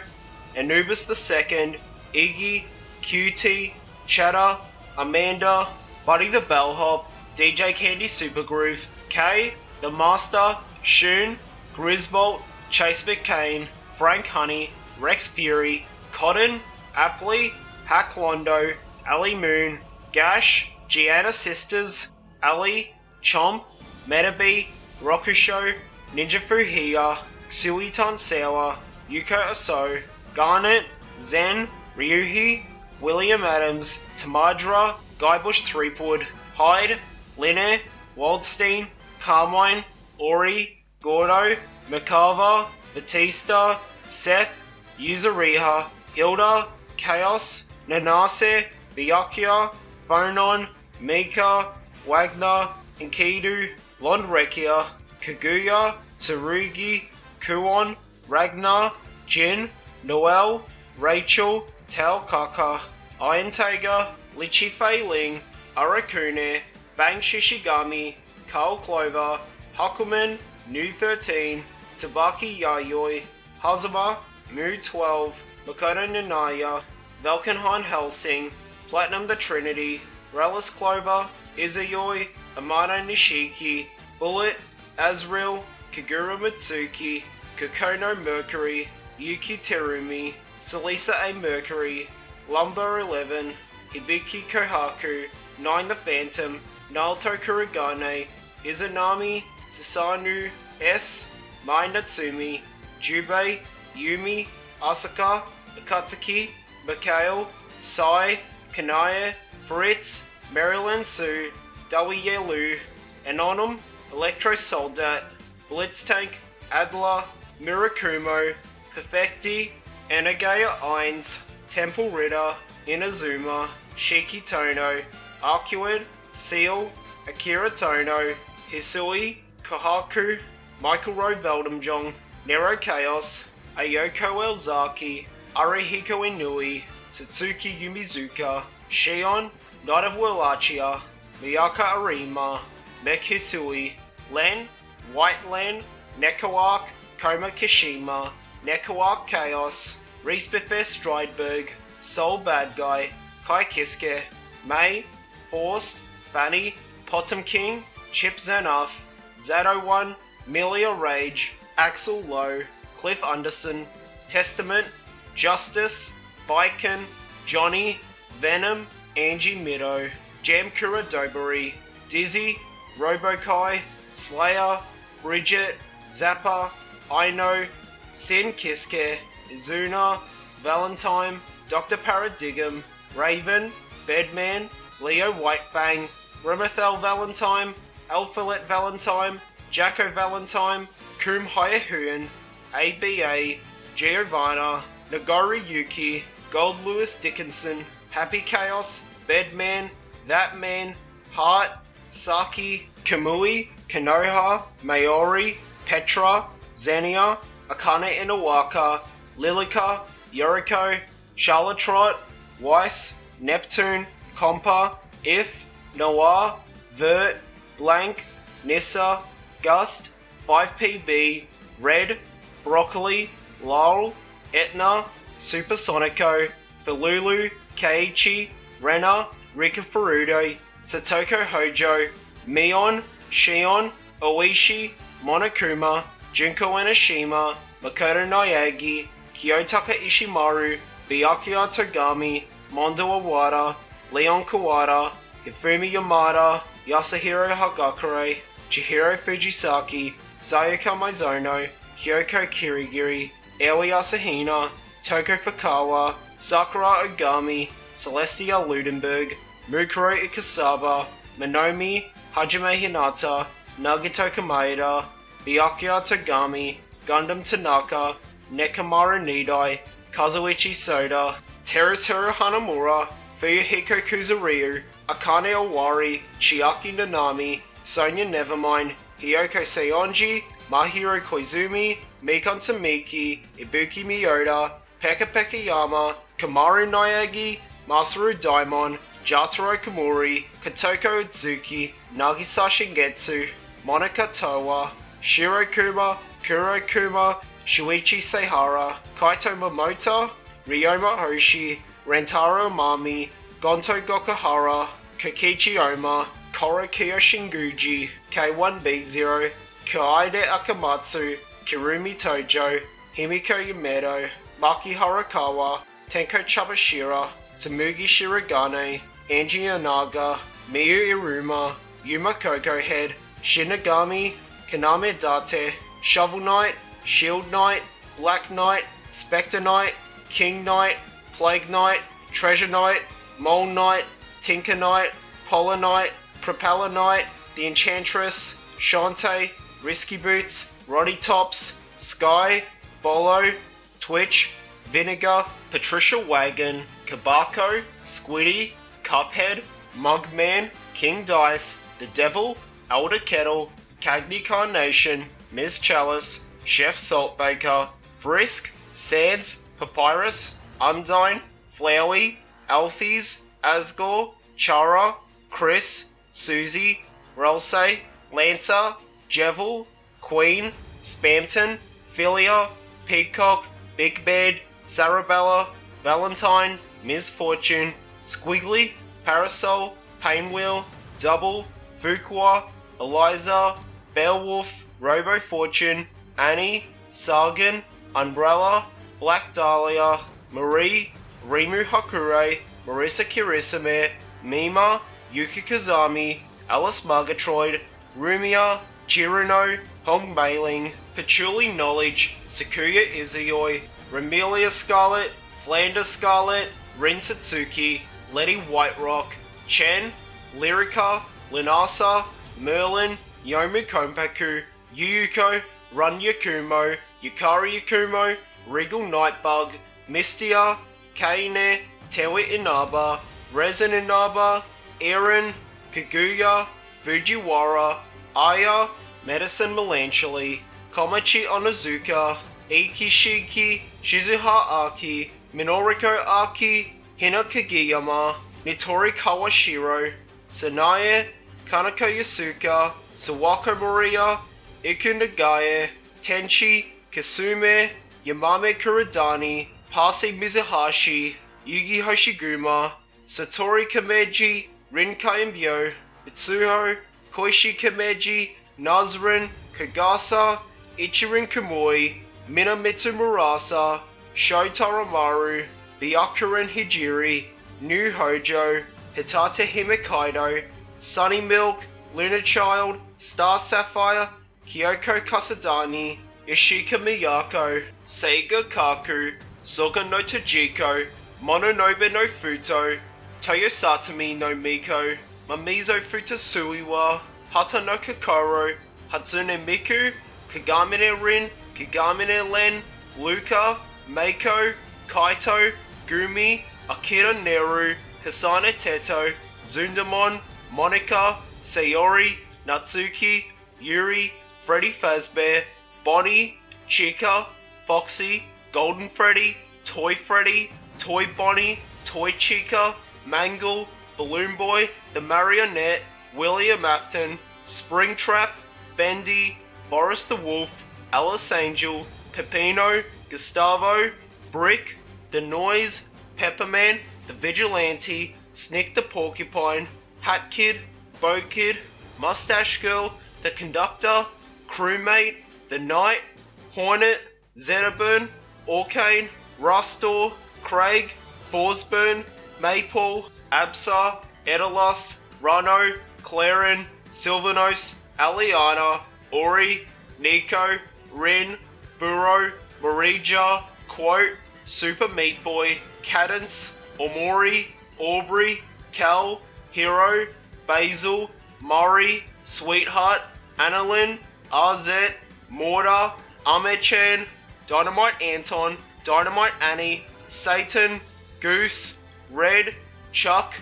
Anubis II, Iggy, QT, Chatter, Amanda, Buddy the Bellhop, DJ Candy Supergroove, K, The Master, Shun, Grisbolt, Chase McCain, Frank Honey, Rex Fury, Cotton, Apley, Hack Londo, Ali Moon, Gash, Gianna Sisters, Ali, Chomp, Metabee, Rokusho, Ninja Fuhiya, Xuitan Sawa, Yuko Aso, Garnet, Zen, Ryuhi, William Adams, Tamadra, Guybrush Threepwood, Hyde, Linne, Waldstein, Carmine, Ori, Gordo, Makava, Batista, Seth, Yuzuriha, Hilda, Chaos, Nanase, Byakuya, Phonon, Mika, Wagner, Enkidu, Londrekia, Kaguya, Tsurugi, Kuon, Ragnar, Jin, Noel, Rachel, Taokaka, Iron Tiger, Lichi Fei Ling, Arakune, Bang Shishigami, Carl Clover, Hakumen, New 13, Tabaki Yayoi, Hazama, Mu 12, Makoto Nanaya, Valkenhan Helsing, Platinum the Trinity, Relish Clover, Izayoi, Amano Nishiki, Bullet, Azrael, Kagura Mitsuki, Kokono Mercury, Yuki Terumi, Salisa A Mercury, Lumber 11, Hibiki Kohaku, 9 the Phantom, Naoto Kurigane, Izanami, Susanu, S, Mai Natsumi, Jubei, Yumi, Asaka, Akatsuki, Mikhail, Sai, Kanaya, Fritz, Marilyn Sue, Dawi Lu, Anonym, Electro Soldat, Blitztank, Adler, Mirakumo, Perfecti, Anagaya Eins, Temple Ritter, Inazuma, Shiki Tono, Arcuid, Seal, Akira Tono, Hisui, Kohaku, Michael Rowe Veldamjong, Nero Chaos, Ayoko Elzaki, Arihiko Inui, Satsuki Yumizuka, Shion, Knight of Wallachia, Miyaka Arima, Mech Hisui, Len, White Len, Nekawak, Koma Kishima, Nekawak Chaos, Reese Befest Strideberg, Soul Bad Guy, Kai Kiske, May, Forced, Fanny, Potem King, Chip Zanaf, Zado1, Milia Rage, Axel Lowe, Cliff Anderson, Testament, Justice, Biken, Johnny, Venom, Angie Mido, Jamkura Dobari, Dizzy, Robokai, Slayer, Bridget, Zappa, Aino, Sin Kiske, Izuna, Valentine, Dr. Paradigm, Raven, Bedman, Leo Whitefang, Remathel Valentine, Alphalet Valentine, Jacko Valentine, Kum Hayahuan, ABA, Giovanna, Nagori Yuki, Gold Lewis Dickinson, Happy Chaos, Bedman, That Man, Heart, Saki, Kamui, Kanoha, Maori, Petra, Xania, Akane Inawaka, Lilica, Yoriko, Charlotrot, Weiss, Neptune, Compa, If, Noir, Vert, Blank, Nissa, Gust, 5PB, Red, Broccoli, Lol, Etna, Supersonico, Falulu, Keiichi, Rena, Rika Furude, Satoko Hojo, Mion, Shion, Oishi, Monokuma, Junko Enoshima, Makoto Naegi, Kiyotaka Ishimaru, Byakuya Togami, Mondo Awada, Leon Kawada, Hifumi Yamada, Yasuhiro Hagakure, Chihiro Fujisaki, Sayaka Mizono, Kyoko Kirigiri, Aoi Asahina, Toko Fukawa, Sakura Ogami, Celestia Ludenberg, Mukuro Ikasaba, Minomi, Hajime Hinata, Nagito Kamaeda, Byakuya Togami, Gundam Tanaka, Nekamaru Nidai, Kazuichi Soda, Terutoru Hanamura, Fuyuhiko Kuzuryu, Akane Owari, Chiaki Nanami, Sonya Nevermind, Hiyoko Seonji, Mahiro Koizumi, Mikon Tamiki, Ibuki Miyoda, Pekka Pekayama, Kamaru Naegi, Masaru Daimon, Jataro Komori, Kotoko Utsuki, Nagisa Shingetsu, Monika Towa, Shiro Kuma, Kuro Kuma, Shuichi Seihara, Kaito Momota, Ryoma Hoshi, Rentaro Mami, Gonto Gokahara, Kokichi Oma, Koro Kiyoshinguji, K1B0, Kaide Akamatsu, Kirumi Tojo, Himiko Yamedo, Maki Harakawa, Tenko Chabashira, Tsumugi Shirogane, Anji Onaga, Miyu Iruma, Yuma Koko Head, Shinigami, Kaname Date, Shovel Knight, Shield Knight, Black Knight, Spectre Knight, King Knight, Plague Knight, Treasure Knight, Mole Knight, Tinker Knight, Polar Knight, Propeller Knight, The Enchantress, Shantae, Risky Boots, Roddy Tops, Sky, Bolo, Twitch, Vinegar, Patricia Wagon, Kabako, Squiddy, Cuphead, Mugman, King Dice, The Devil, Elder Kettle, Cagney Carnation, Ms. Chalice, Chef Saltbaker, Frisk, Sands, Papyrus, Undyne, Flowey, Alfies, Asgore, Chara, Chris, Susie, Relsay, Lancer, Jevil, Queen, Spamton, Philia, Peacock, Big Bed, Sarabella, Valentine, Ms. Fortune, Squiggly, Parasol, Painwheel, Double, Fuqua, Eliza, Beowulf, Robo Fortune, Annie, Sargon, Umbrella, Black Dahlia, Marie, Rimu Hakure, Marissa Kirisame, Mima, Yuki Kazami, Alice Murgatroyd, Rumia, Chiruno, Hong Mailing, Patchouli Knowledge, Sakuya Izuyoi, Remelia Scarlet, Flanders Scarlet, Rin Tatsuki, Letty Whiterock, Chen, Lyrica, Linasa, Merlin, Yomu Kompaku, Yuyuko, Run Yakumo, Yukari Yakumo, Regal Nightbug, Mistia, Kaine, Tewi Inaba, Resin Inaba, Aaron, Kaguya, Fujiwara, Aya, Medicine Melancholy, Komachi Onizuka, Ikishiki, Shizuha Aki, Minoriko Aki, Hina Kageyama, Nitori Kawashiro, Sanae, Kanako Yasuka, Sawako Moria, Iku Nagae, Tenchi, Kasume, Yamame Kurodani, Pase Mizuhashi, Yugi Hoshiguma, Satori Kameji, Rinkai Mbyo, Mitsuho, Koishi Kameji, Nazrin, Kagasa, Ichirin Kamui, Minamitsu Murasa, Shotaro Maru, Byakuren Hijiri, New Hojo, Hitate Himekaido, Sunny Milk, Luna Child, Star Sapphire, Kyoko Kasadani, Ishika Miyako, Seiga Kaku, Soga no Tajiko, Mononobe no Futo, Toyosatami no Miko, Mamizo Futasuiwa, Hata no Kokoro, Hatsune Miku, Kagamine Rin, Kagamine Len, Luka, Meiko, Kaito, Gumi, Akira Neru, Kasane Teto, Zundamon, Monica, Sayori, Natsuki, Yuri, Freddy Fazbear, Bonnie, Chica, Foxy, Golden Freddy, Toy Bonnie, Toy Chica, Mangle, Balloon Boy, The Marionette, William Afton, Springtrap, Bendy, Boris the Wolf, Alice Angel, Pepino, Gustavo, Brick, The Noise, Pepperman, The Vigilante, Snick the Porcupine, Hat Kid, Bo Kid, Mustache Girl, The Conductor, Crewmate, The Knight, Hornet, Zetaburn, Orkane, Rustor, Craig, Forsburn, Maypole, Absa, Edalos, Rano, Claren, Sylvanos, Aliana, Ori, Nico, Rin, Burrow, Marija, Quote, Super Meat Boy, Cadence, Omori, Aubrey, Cal, Hero, Basil, Murray, Sweetheart, Annalyn, RZ, Mortar, Amechan, Dynamite Anton, Dynamite Annie, Satan, Goose, Red, Chuck,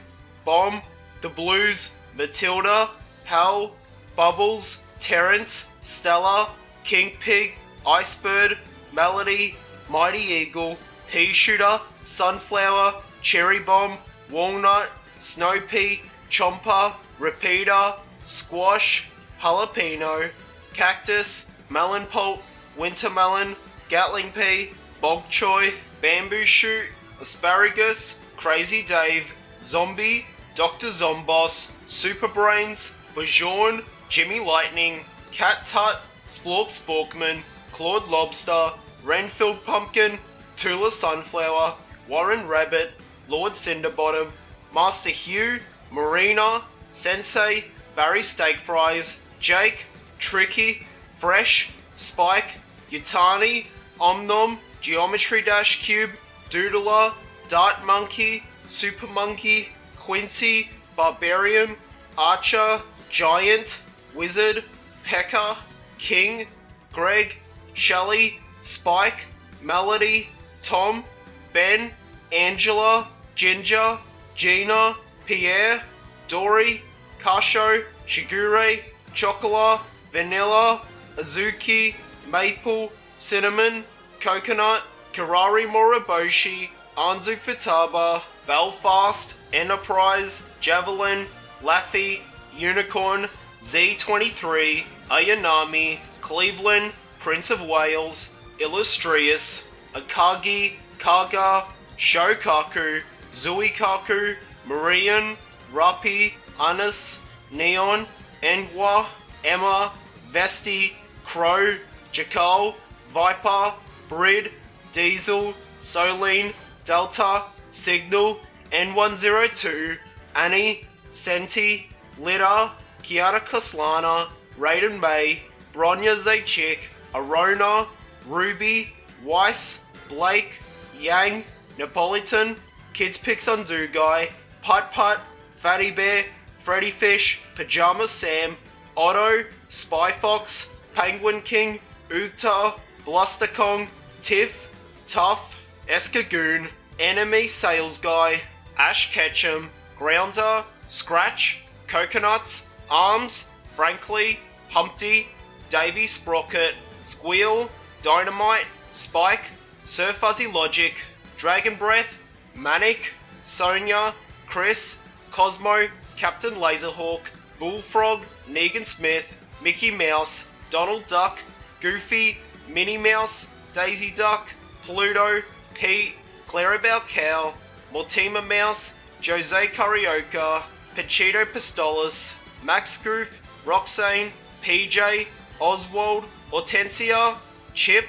Bomb, The Blues, Matilda, Hal, Bubbles, Terrence, Stella, King Pig, Icebird, Melody, Mighty Eagle, pea shooter, sunflower, cherry bomb, walnut, snow pea, chomper, repeater, squash, jalapeno, cactus, melon pulp, winter melon, gatling pea, bok choy, bamboo shoot, asparagus, crazy Dave, zombie, Dr. Zomboss, Super Brains, Bajourn, Jimmy Lightning, Cat Tut, Splork Sporkman, Claude Lobster, Renfield Pumpkin, Tula Sunflower, Warren Rabbit, Lord Cinderbottom, Master Hugh, Marina, Sensei, Barry Steak Fries, Jake, Tricky, Fresh, Spike, Yutani, Omnom, Geometry Dash Cube, Doodler, Dart Monkey, Super Monkey, Quincy, Barbarian, Archer, Giant, Wizard, Pekka, King, Greg, Shelley, Spike, Melody, Tom, Ben, Angela, Ginger, Gina, Pierre, Dory, Kasho, Shigure, Chocola, Vanilla, Azuki, Maple, Cinnamon, Coconut, Karari Moriboshi, Anzu Futaba, Belfast, Enterprise, Javelin, Laffy, Unicorn, Z23, Ayanami, Cleveland, Prince of Wales, Illustrious, Akagi, Kaga, Shokaku, Zuikaku, Marian, Ruppy, Anis, Neon, Enwa, Emma, Vesti, Crow, Jakal, Viper, Brid, Diesel, Soline, Delta, Signal, N102, Annie, Senti, Litter, Kiara Koslana, Raiden May, Bronya Zaychik, Arona, Ruby, Weiss, Blake, Yang, Napolitan, Kids Picks on Do Guy, Putt Putt, Fatty Bear, Freddy Fish, Pajama Sam, Otto, Spy Fox, Penguin King, Ukta, Blusterkong, Tiff, Tough, Eskagoon, Enemy Sales Guy, Ash Ketchum, Grounder, Scratch, Coconuts, Arms, Frankly, Humpty, Davy Sprocket, Squeal, Dynamite, Spike, Sir Fuzzy Logic, Dragon Breath, Manic, Sonia, Chris, Cosmo, Captain Laserhawk, Bullfrog, Negan Smith, Mickey Mouse, Donald Duck, Goofy, Minnie Mouse, Daisy Duck, Pluto, Pete, Clarabelle Cow, Mortimer Mouse, Jose Carioca, Pachito Pistolas, Max Goof, Roxane, PJ, Oswald, Hortensia, Chip,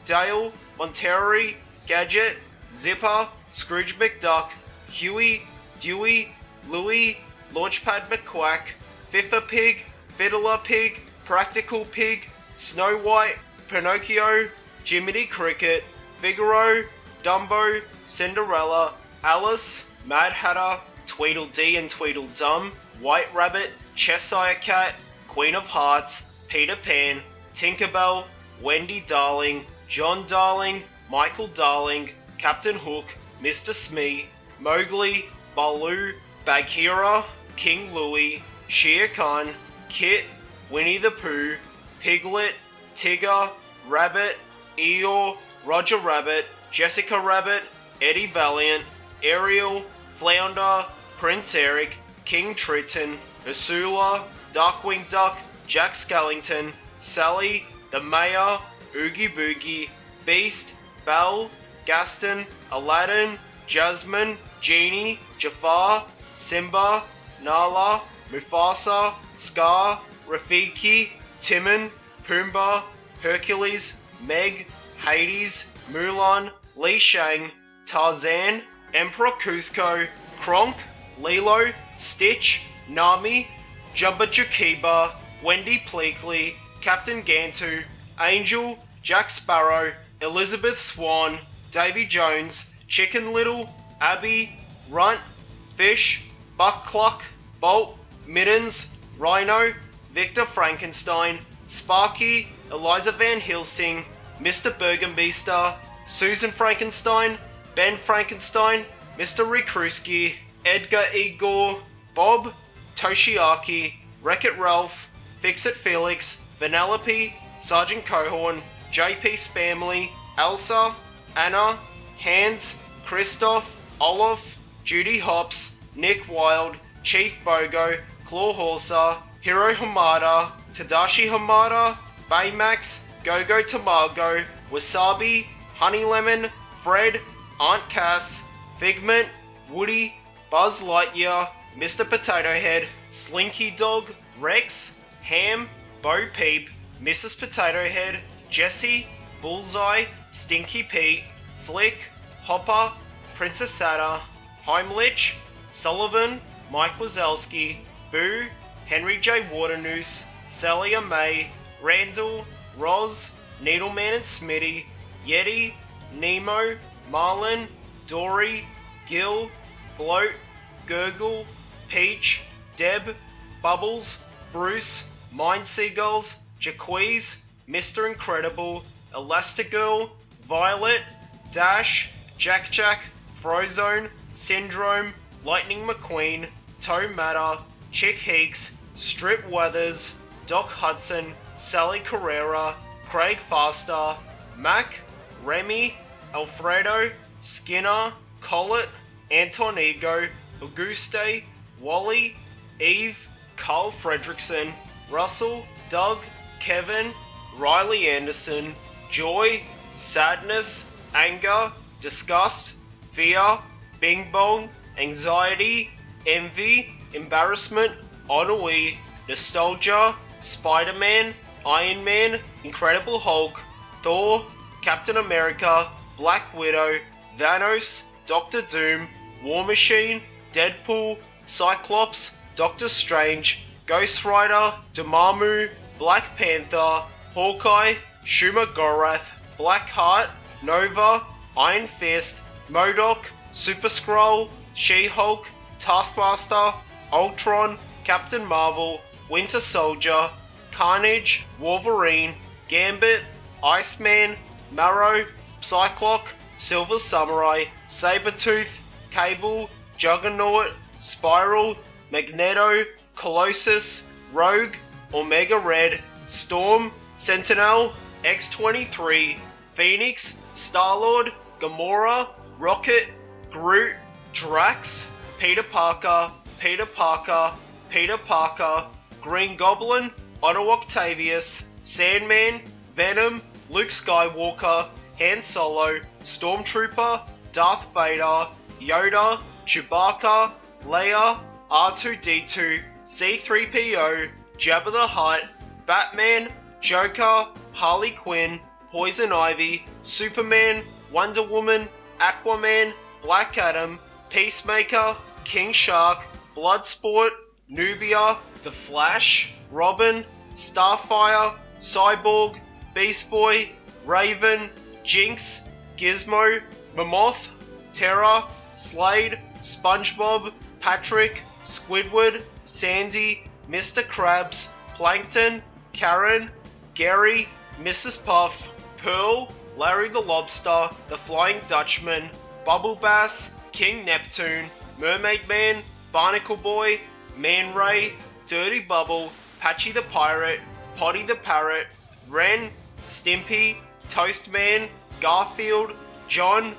Dale, Monterey, Gadget, Zipper, Scrooge McDuck, Huey, Dewey, Louie, Launchpad McQuack, Fiffa Pig, Fiddler Pig, Practical Pig, Snow White, Pinocchio, Jiminy Cricket, Figaro, Dumbo, Cinderella, Alice, Mad Hatter, Tweedledee and Tweedledum, White Rabbit, Cheshire Cat, Queen of Hearts, Peter Pan, Tinkerbell, Wendy Darling, John Darling, Michael Darling, Captain Hook, Mr. Smee, Mowgli, Baloo, Bagheera, King Louie, Shere Khan, Kit, Winnie the Pooh, Piglet, Tigger, Rabbit, Eeyore, Roger Rabbit, Jessica Rabbit, Eddie Valiant, Ariel, Flounder, Prince Eric, King Triton, Ursula, Darkwing Duck, Jack Skellington, Sally, the Mayor, Oogie Boogie, Beast, Belle, Gaston, Aladdin, Jasmine, Genie, Jafar, Simba, Nala, Mufasa, Scar, Rafiki, Timon, Pumbaa, Hercules, Meg, Hades, Mulan, Li Shang, Tarzan, Emperor Cusco, Kronk, Lilo, Stitch, Nami, Jumba Jakiba, Wendy Pleakley, Captain Gantu, Angel, Jack Sparrow, Elizabeth Swan, Davy Jones, Chicken Little, Abby, Runt, Fish, Buck Cluck, Bolt, Mittens, Rhino, Victor Frankenstein, Sparky, Eliza Van Helsing, Mr. Burgenmeister, Susan Frankenstein, Ben Frankenstein, Mr. Rikruski, Edgar Igor, Bob, Toshiaki, Wreck-It Ralph, Fix-It Felix, Vanellope, Sergeant Cohorn, JP Spamley, Elsa, Anna, Hans, Christoph, Olaf, Judy Hopps, Nick Wilde, Chief Bogo, Claw Horser, Hiro Hamada, Tadashi Hamada, Baymax, Gogo Tamago, Wasabi, Honey Lemon, Fred, Aunt Cass, Figment, Woody, Buzz Lightyear, Mr. Potato Head, Slinky Dog, Rex, Ham, Bo Peep, Mrs. Potato Head, Jessie, Bullseye, Stinky Pete, Flick, Hopper, Princess Sada, Heimlich, Sullivan, Mike Wazowski, Boo, Henry J. Waternoose, Celia May, Randall, Roz, Needleman and Smitty, Yeti, Nemo, Marlin, Dory, Gil, Bloat, Gurgle, Peach, Deb, Bubbles, Bruce, Mind Seagulls, Jaquez, Mr. Incredible, Elastigirl, Violet, Dash, Jack Jack, Frozone, Syndrome, Lightning McQueen, Toe Matter, Chick Higgs, Strip Weathers, Doc Hudson, Sally Carrera, Craig Faster, Mac, Remy, Alfredo, Skinner, Collett, Anton Ego, Auguste, Wally, Eve, Carl Fredrickson, Russell, Doug, Kevin, Riley Anderson, Joy, Sadness, Anger, Disgust, Fear, Bing Bong, Anxiety, Envy, Embarrassment, Ennui, Nostalgia, Spider-Man, Iron Man, Incredible Hulk, Thor, Captain America, Black Widow, Thanos, Doctor Doom, War Machine, Deadpool, Cyclops, Doctor Strange, Ghost Rider, Dormammu, Black Panther, Hawkeye, Shuma Gorath, Blackheart, Nova, Iron Fist, MODOK, Super Skrull, She-Hulk, Taskmaster, Ultron, Captain Marvel, Winter Soldier, Carnage, Wolverine, Gambit, Iceman, Marrow, Psylocke, Silver Samurai, Sabretooth, Cable, Juggernaut, Spiral, Magneto, Colossus, Rogue, Omega Red, Storm, Sentinel, X-23, Phoenix, Star-Lord, Gamora, Rocket, Groot, Drax, Peter Parker, Peter Parker, Peter Parker, Green Goblin, Otto Octavius, Sandman, Venom, Luke Skywalker, Han Solo, Stormtrooper, Darth Vader, Yoda, Chewbacca, Leia, R2-D2, C-3PO, Jabba the Hutt, Batman, Joker, Harley Quinn, Poison Ivy, Superman, Wonder Woman, Aquaman, Black Adam, Peacemaker, King Shark, Bloodsport, Nubia, The Flash, Robin, Starfire, Cyborg, Beast Boy, Raven, Jinx, Gizmo, Mammoth, Terra, Slade, SpongeBob, Patrick, Squidward, Sandy, Mr. Krabs, Plankton, Karen, Gary, Mrs. Puff, Pearl, Larry the Lobster, The Flying Dutchman, Bubble Bass, King Neptune, Mermaid Man, Barnacle Boy, Man Ray, Dirty Bubble, Patchy the Pirate, Potty the Parrot, Ren, Stimpy, Toastman, Garfield, John,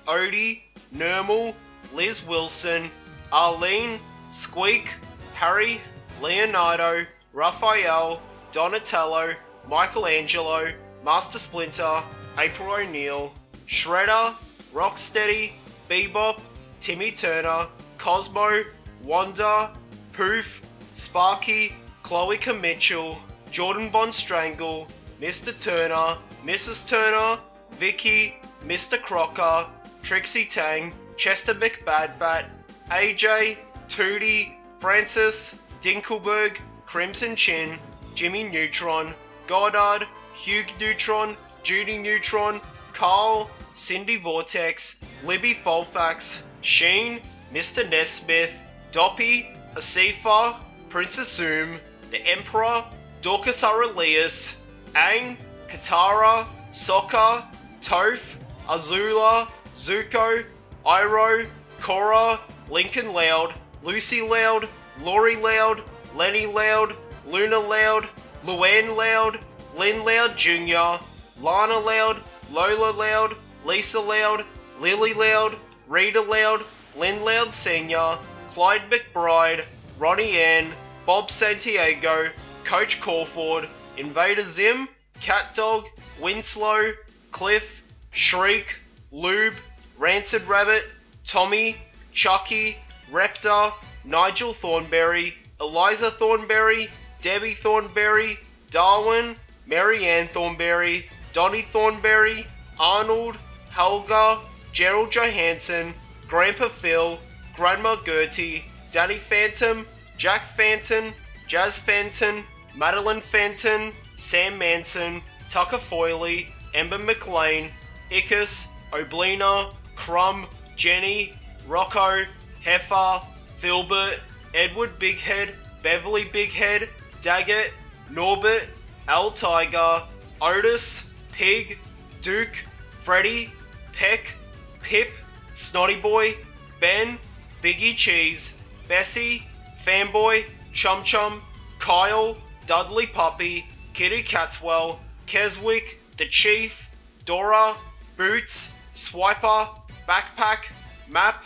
Odie, Nermal, Liz Wilson, Arlene, Squeak, Harry, Leonardo, Raphael, Donatello, Michelangelo, Master Splinter, April O'Neil, Shredder, Rocksteady, Bebop, Timmy Turner, Cosmo, Wanda, Poof, Sparky, Chloe Mitchell, Jordan Von Strangle, Mr. Turner, Mrs. Turner, Vicky, Mr. Crocker, Trixie Tang, Chester McBadbat, AJ, Tootie, Francis, Dinkelberg, Crimson Chin, Jimmy Neutron, Goddard, Hugh Neutron, Judy Neutron, Carl, Cindy Vortex, Libby Folfax, Sheen, Mr. Nesmith, Doppy, Asifa, Princess Zoom, the Emperor, Dorcas Aurelius, Aang, Katara, Sokka, Toph, Azula, Zuko, Iroh, Korra, Lincoln Loud, Lucy Loud, Lori Loud, Lenny Loud, Luna Loud, Luann Loud, Lynn Loud Jr., Lana Loud, Lola Loud, Lisa Loud, Lily Loud, Rita Loud, Lynn Loud Sr., Clyde McBride, Ronnie Ann, Bob Santiago, Coach Crawford, Invader Zim, CatDog, Winslow, Cliff, Shriek, Lube, Rancid Rabbit, Tommy, Chucky, Reptar, Nigel Thornberry, Eliza Thornberry, Debbie Thornberry, Darwin, Marianne Thornberry, Donnie Thornberry, Arnold, Helga, Gerald Johansson, Grandpa Phil, Grandma Gertie, Danny Phantom, Jack Fenton, Jazz Fenton, Madeline Fenton, Sam Manson, Tucker Foyley, Ember McLean, Ickes, Oblina, Crumb, Jenny, Rocco, Heifer, Filbert, Edward Bighead, Beverly Bighead, Daggett, Norbert, Al Tiger, Otis, Pig, Duke, Freddy, Peck, Pip, Snotty Boy, Ben, Biggie Cheese, Bessie, Fanboy, Chum Chum, Kyle, Dudley Puppy, Kitty Catswell, Keswick, The Chief, Dora, Boots, Swiper, Backpack, Map,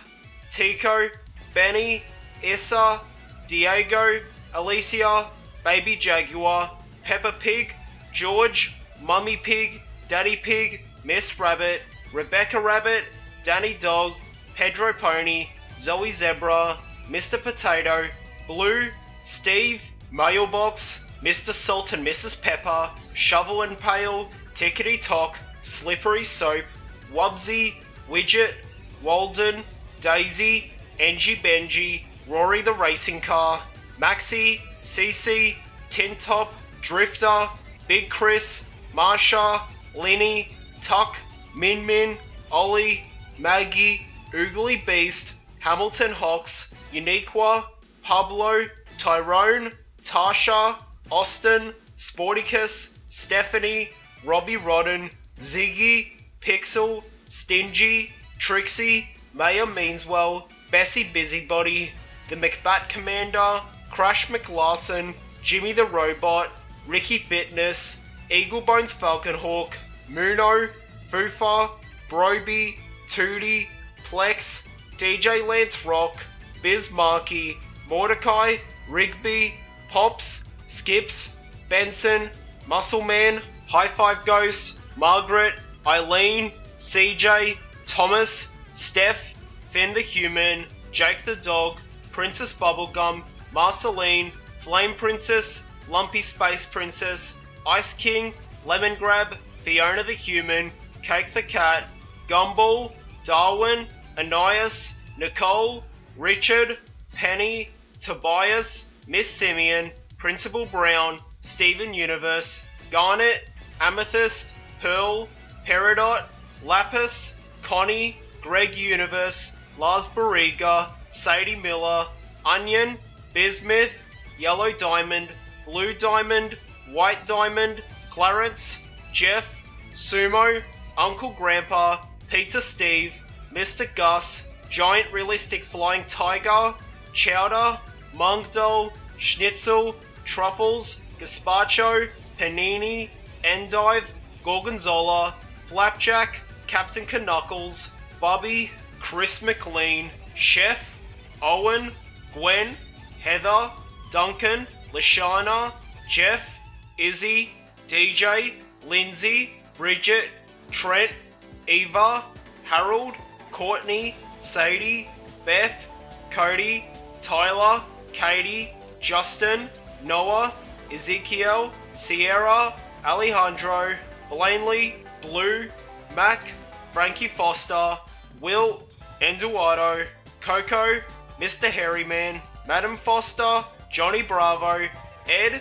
Tico, Benny, Issa, Diego, Alicia, Baby Jaguar, Peppa Pig, George, Mummy Pig, Daddy Pig, Miss Rabbit, Rebecca Rabbit, Danny Dog, Pedro Pony, Zoe Zebra, Mr. Potato, Blue, Steve, Mailbox, Mr. Salt and Mrs. Pepper, Shovel and Pail, Tickety Tock, Slippery Soap, Wubsy, Widget, Walden, Daisy, Angie Benji, Rory the Racing Car, Maxie, Cece, Tin Top, Drifter, Big Chris, Marsha, Lenny, Tuck, Min Min, Ollie, Maggie, Oogly Beast, Hamilton Hawks, Uniqua, Pablo, Tyrone, Tasha, Austin, Sporticus, Stephanie, Robbie Rodden, Ziggy, Pixel, Stingy, Trixie, Maya Meanswell, Bessie Busybody, the McBat Commander, Crash McLarson, Jimmy the Robot, Ricky Fitness, Eaglebones Falconhawk, Muno, Fufa, Broby, Tootie, Plex, DJ Lance Rock, Biz Markey, Mordecai, Rigby, Pops, Skips, Benson, Muscleman, High Five Ghost, Margaret, Eileen, CJ, Thomas, Steph, Finn the Human, Jake the Dog, Princess Bubblegum, Marceline, Flame Princess, Lumpy Space Princess, Ice King, Lemon Grab, Fiona the Human, Cake the Cat, Gumball, Darwin, Ananias, Nicole, Richard, Penny, Tobias, Miss Simeon, Principal Brown, Steven Universe, Garnet, Amethyst, Pearl, Peridot, Lapis, Connie, Greg Universe, Lars Barriga, Sadie Miller, Onion, Bismuth, Yellow Diamond, Blue Diamond, White Diamond, Clarence, Jeff, Sumo, Uncle Grandpa, Peter Steve, Mr. Gus, Giant Realistic Flying Tiger, Chowder, Mungdol, Schnitzel, Truffles, Gazpacho, Panini, Endive, Gorgonzola, Flapjack, Captain Knuckles, Bubby, Chris McLean, Chef, Owen, Gwen, Heather, Duncan, Lashana, Jeff, Izzy, DJ, Lindsay, Bridget, Trent, Eva, Harold, Courtney, Sadie, Beth, Cody, Tyler, Katie, Justin, Noah, Ezekiel, Sierra, Alejandro, Blanley, Blue, Mac, Frankie Foster, Will, Eduardo, Coco, Mr. Harryman, Madam Foster, Johnny Bravo, Ed,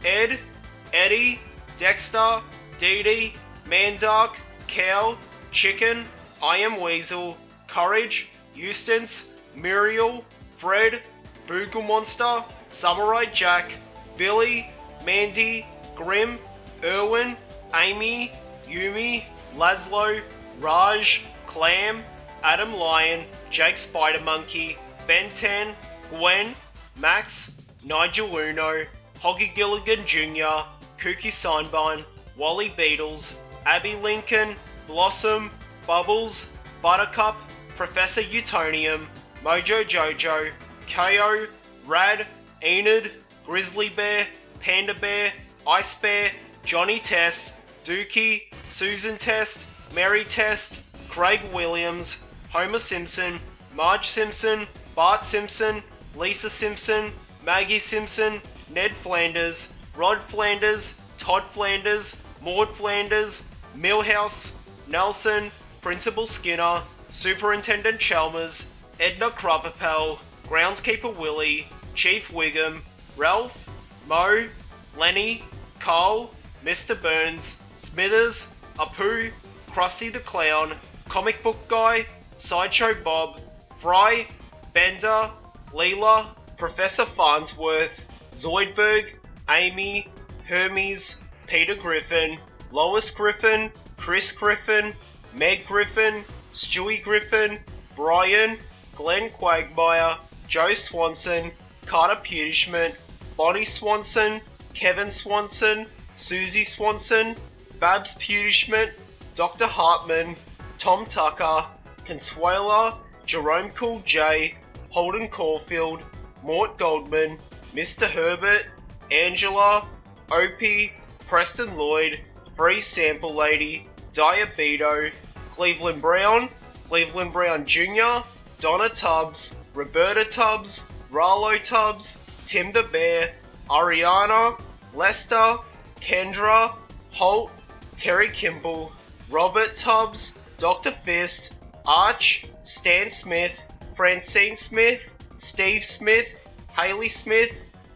Eddie, Dexter, Dee Dee, Mandark, Cal, Chicken, I Am Weasel, Courage, Eustace, Muriel, Fred, Boogle Monster, Samurai Jack, Billy, Mandy, Grim, Irwin, Amy, Yumi, Laszlo, Raj, Clam, Adam Lion, Jake Spider Monkey, Ben 10, Gwen, Max, Nigel Uno, Hoggy Gilligan Jr., Kooky Signbine, Wally Beatles, Abby Lincoln, Blossom, Bubbles, Buttercup, Professor Utonium, Mojo Jojo, KO, Rad, Enid, Grizzly Bear, Panda Bear, Ice Bear, Johnny Test, Dookie, Susan Test, Mary Test, Craig Williams, Homer Simpson, Marge Simpson, Bart Simpson, Lisa Simpson, Maggie Simpson, Ned Flanders, Rod Flanders, Todd Flanders, Maud Flanders, Millhouse, Nelson, Principal Skinner, Superintendent Chalmers, Edna Krabappel, Groundskeeper Willie, Chief Wiggum, Ralph, Mo, Lenny, Carl, Mr. Burns, Smithers, Apu, Krusty the Clown, Comic Book Guy, Sideshow Bob, Fry, Bender, Leela, Professor Farnsworth, Zoidberg, Amy, Hermes, Peter Griffin, Lois Griffin, Chris Griffin, Meg Griffin, Stewie Griffin, Brian, Glenn Quagmire, Joe Swanson, Carter Punishment, Bonnie Swanson, Kevin Swanson, Susie Swanson, Babs Punishment, Dr. Hartman, Tom Tucker, Consuela, Jerome Cool J, Holden Caulfield, Mort Goldman, Mr. Herbert, Angela, Opie, Preston Lloyd, Free Sample Lady, Diabeto, Cleveland Brown Jr., Donna Tubbs, Roberta Tubbs, Rallo Tubbs, Tim the Bear, Ariana, Lester, Kendra, Holt, Terry Kimball, Robert Tubbs, Dr. Fist, Arch, Stan Smith, Francine Smith, Steve Smith, Haley Smith,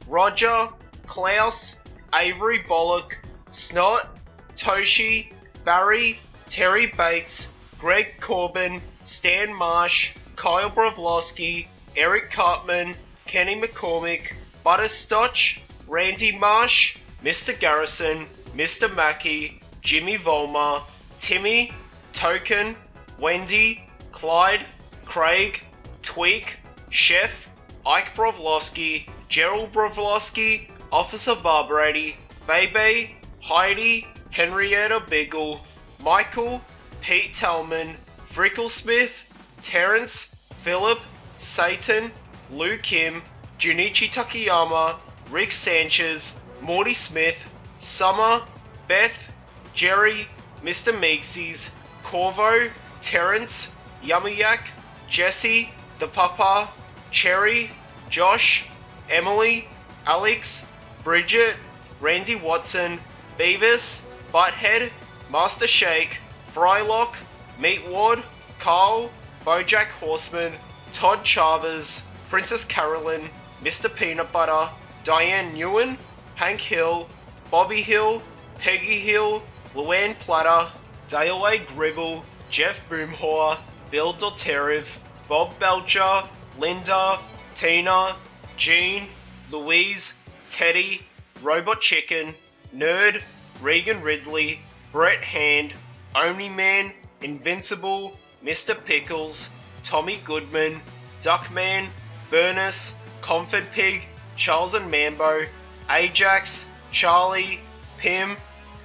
Roger, Klaus, Avery Bollock, Snot, Toshi, Barry, Terry Bates, Greg Corbin, Stan Marsh, Kyle Brovlowski, Eric Cartman, Kenny McCormick, Butterscotch, Randy Marsh, Mr. Garrison, Mr. Mackey, Jimmy Volmer, Timmy, Token, Wendy, Clyde, Craig, Tweak, Chef, Ike Brovlowski, Gerald Brovlowski, Officer Barbrady, Bebe, Heidi, Henrietta Biggle, Michael, Pete Tellman, Fricklesmith, Terrence, Philip, Satan, Lou Kim, Junichi Takayama, Rick Sanchez, Morty Smith, Summer, Beth, Jerry, Mr. Meeksies, Corvo, Terrence, Yummiyak, Jesse, The Papa, Cherry, Josh, Emily, Alex, Bridget, Randy Watson, Beavis, Butthead, Master Shake, Frylock, Meat Ward, Carl, Bojack Horseman, Todd Chavez, Princess Carolyn, Mr. Peanut Butter, Diane Newen, Hank Hill, Bobby Hill, Peggy Hill, Luann Platter, Dale A. Gribble, Jeff Boomhauer, Bill Doterev, Bob Belcher, Linda, Tina, Jean, Louise, Teddy, Robot Chicken, Nerd, Regan Ridley, Brett Hand, Omni-Man, Invincible, Mr. Pickles, Tommy Goodman, Duckman, Burnus, Comfort Pig, Charles and Mambo, Ajax, Charlie, Pim,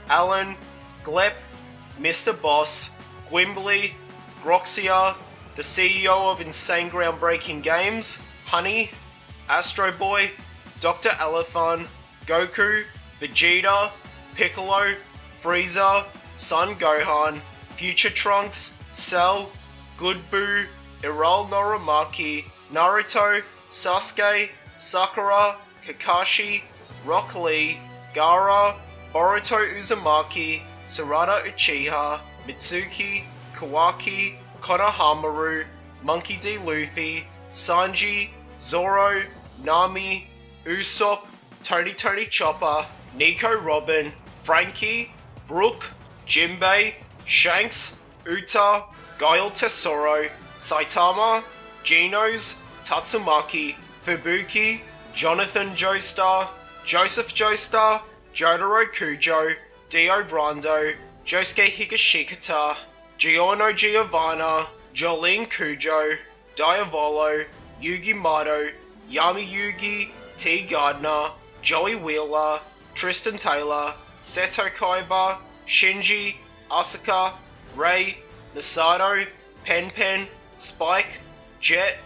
Alan, Glep, Mr. Boss, Gwimbly, Groxia, the CEO of Insane Groundbreaking Games, Honey, Astro Boy, Dr. Elephant, Goku, Vegeta, Piccolo, Frieza, Son Gohan, Future Trunks, Cell, Good Boo, Iral Norimaki, Naruto, Sasuke, Sakura, Kakashi, Rock Lee, Gaara, Boruto Uzumaki, Sarada Uchiha, Mitsuki, Kawaki, Konohamaru, Monkey D. Luffy, Sanji, Zoro, Nami, Usopp, Tony Chopper, Nico Robin, Frankie, Brooke, Jinbei, Shanks, Uta, Guile Tesoro, Saitama, Genos, Tatsumaki, Fubuki, Jonathan Joestar, Joseph Joestar, Jotaro Kujo, Dio Brando, Josuke Higashikata, Giorno Giovanna, Jolene Kujo, Diavolo, Yugi Mato, Yami Yugi, T. Gardner, Joey Wheeler, Tristan Taylor, Seto Kaiba, Shinji, Asuka, Rei, Masato, Pen Pen, Spike, Jet,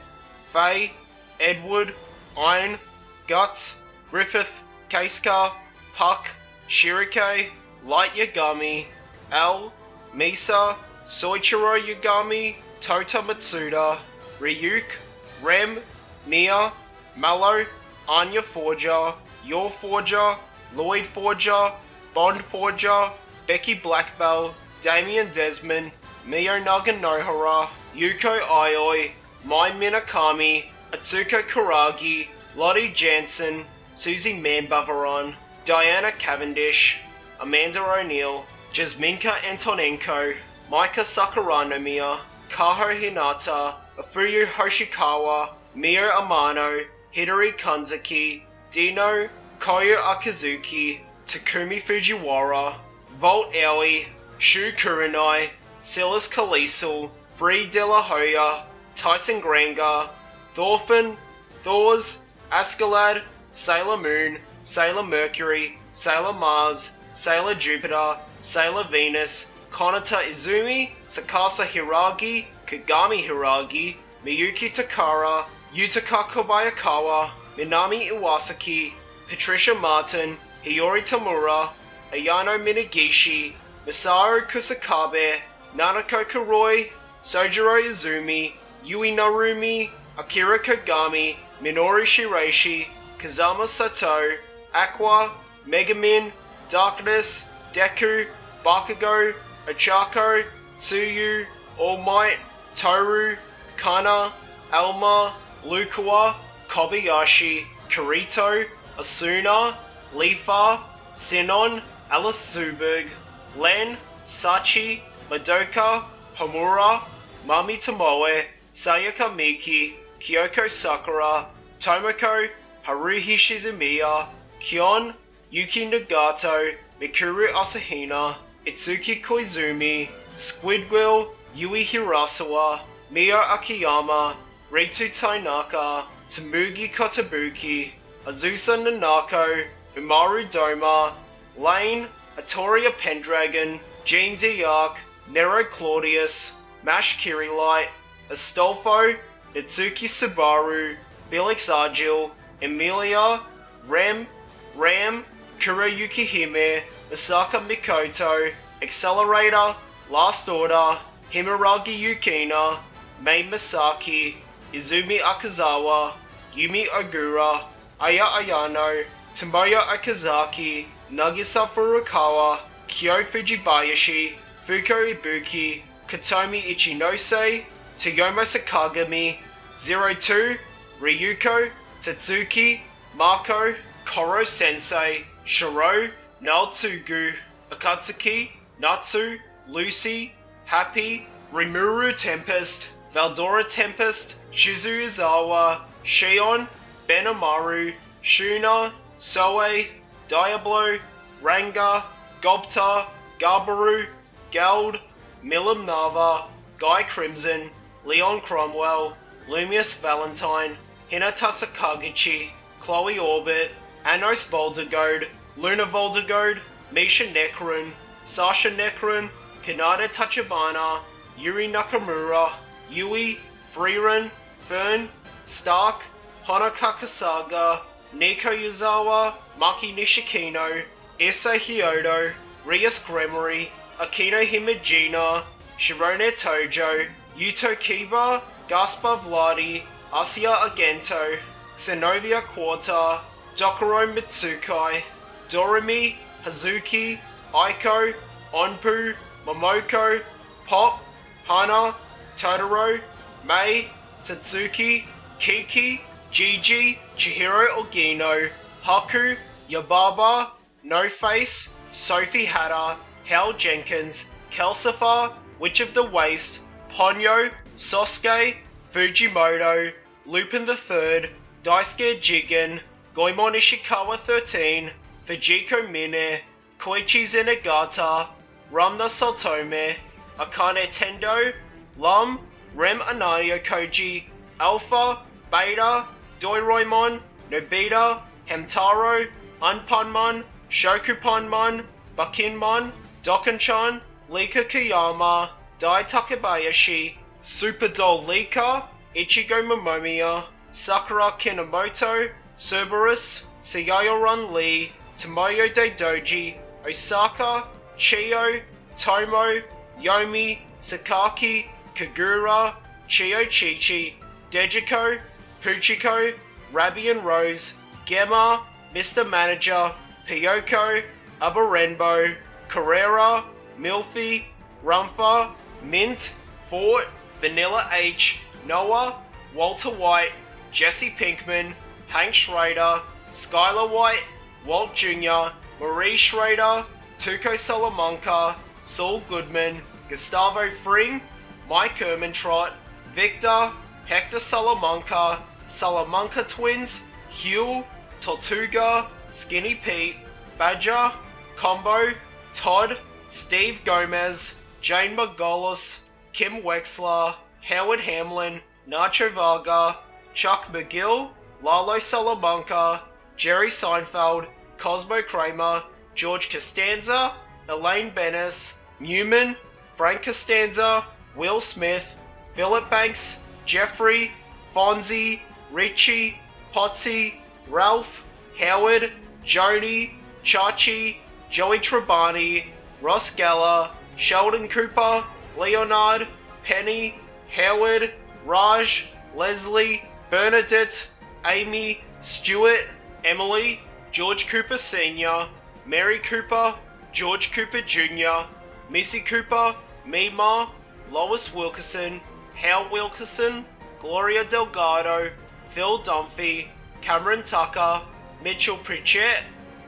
Faye, Edward, Iron, Guts, Griffith, Cascar, Puck, Shirike, Light Yagami, L, Misa, Soichiro Yagami, Tota Matsuda, Ryuk, Rem, Mia, Mallow, Anya Forger, Yor Forger, Lloyd Forger, Bond Forger, Becky Blackbell, Damien Desmond, Mio Naganohara, Yuko Ioi, Mai Minakami, Atsuko Kuragi, Lottie Jansen, Susie Manbavaron, Diana Cavendish, Amanda O'Neill, Jasminka Antonenko, Maika Sakuranomiya, Kaho Hinata, Afuyu Hoshikawa, Mio Amano, Hidori Kanzaki, Dino, Koyo Akazuki, Takumi Fujiwara, Volt Aoi, Shu Kurenai, Silas Kalisel, Brie De La Hoya, Tyson Granger, Thorfinn, Thors, Askeladd, Sailor Moon, Sailor Mercury, Sailor Mars, Sailor Jupiter, Sailor Venus, Konata Izumi, Sakasa Hiragi, Kagami Hiragi, Miyuki Takara, Yutaka Kobayakawa, Minami Iwasaki, Patricia Martin, Hiyori Tamura, Ayano Minagishi, Masaru Kusakabe, Nanako Kuroi, Sojiro Izumi, Yui Narumi, Akira Kagami, Minoru Shiraishi, Kazama Sato, Aqua, Megamin, Darkness, Deku, Bakugo, Ochako, Tsuyu, All Might, Toru, Kana, Alma, Lukua, Kobayashi, Kirito, Asuna, Lifa, Sinon, Alice Zuberg, Len, Sachi, Madoka, Homura, Mami Tomoe, Sayaka Miki, Kyoko Sakura, Tomoko, Haruhi Shizumiya, Kyon, Yuki Nagato, Mikuru Asahina, Itsuki Koizumi, Squidwill, Yui Hirasawa, Mio Akiyama, Ritu Tainaka, Tsumugi Kotobuki, Azusa Nanako, Umaru Doma, Lane, Atoria Pendragon, Jean D'Arc, Nero Claudius, Mash Kirilite, Astolfo, Itsuki Subaru, Felix Argil, Emilia, Ram, Kuroyuki Hime, Misaka Mikoto, Accelerator, Last Order, Himaragi Yukina, Mei Masaki, Izumi Akazawa, Yumi Ogura, Aya Ayano, Tomoya Okazaki, Nagisa Furukawa, Kyo Fujibayashi, Fuko Ibuki, Katomi Ichinose, Toyomo Sakagami, 02, Ryuko, Tatsuki, Marco, Koro Sensei, Shiro, Naotsugu, Akatsuki, Natsu, Lucy, Happy, Rimuru Tempest, Valdora Tempest, Shizu Izawa, Shion, Benamaru, Shuna, Soe, Diablo, Ranga, Gobta, Garbaru, Geld, Milim Nava, Guy Crimson, Leon Cromwell, Lumius Valentine, Hinata Sakaguchi, Chloe Orbit, Anos Voldigode, Luna Voldigode, Misha Necron, Sasha Necron, Kanada Tachibana, Yuri Nakamura, Yui, Freeran, Fern, Stark, Honoka Kasaga, Nico Yuzawa, Maki Nishikino, Issa Hyodo, Rias Gremory, Akino Himajina, Shirone Tojo, Yuto Kiba, Gaspar Vladi, Asia Agento, Xenovia Quarta, Dokuro Mitsukai, Doremi, Hazuki, Aiko, Onpu, Momoko, Pop, Hana, Totoro, Mei, Tatsuki, Kiki, Gigi, Chihiro Ogino, Haku, Yababa, No Face, Sophie Hatter, Hal Jenkins, Kelsifer, Witch of the Waste, Ponyo, Sosuke, Fujimoto, Lupin III, Daisuke Jigen, Goemon Ishikawa 13, Fujiko Mine, Koichi Zenigata, Ramna Saltome, Akane Tendo, Lum, Rem Anayo Koji, Alpha, Beta, Doiroimon, Nobita, Hamtaro, Unpanmon, Shokupanmon, Bakinmon, Dokunchan, Lika Kiyama, Dai Takabayashi, Super Doll Lika, Ichigo Momomiya, Sakura Kinomoto, Cerberus, Seiyuran Lee, Tomoyo Doji, Osaka, Chiyo, Tomo, Yomi, Sakaki, Kagura, Chiyo Chichi, Dejiko, Puchiko, Rabi and Rose, Gemma, Mr. Manager, Pyoko, Abarenbo, Carrera, Milfi, Rumpha, Mint, Fort, Vanilla H, Noah, Walter White, Jesse Pinkman, Hank Schrader, Skylar White, Walt Jr., Marie Schrader, Tuco Salamanca, Saul Goodman, Gustavo Fring, Mike Ermintrot, Victor, Hector Salamanca, Salamanca Twins, Hugh, Tortuga, Skinny Pete, Badger, Combo, Todd, Steve Gomez, Jane Margolis, Kim Wexler, Howard Hamlin, Nacho Varga, Chuck McGill, Lalo Salamanca, Jerry Seinfeld, Cosmo Kramer, George Costanza, Elaine Bennis, Newman, Frank Costanza, Will Smith, Philip Banks, Jeffrey, Fonzie, Richie, Potsy, Ralph, Howard, Joni, Chachi, Joey Trabani, Ross Geller, Sheldon Cooper, Leonard, Penny, Howard, Raj, Leslie, Bernadette, Amy, Stuart, Emily, George Cooper Sr., Mary Cooper, George Cooper Jr., Missy Cooper, Mima, Lois Wilkerson, Hal Wilkerson, Gloria Delgado, Phil Dunphy, Cameron Tucker, Mitchell Pritchett,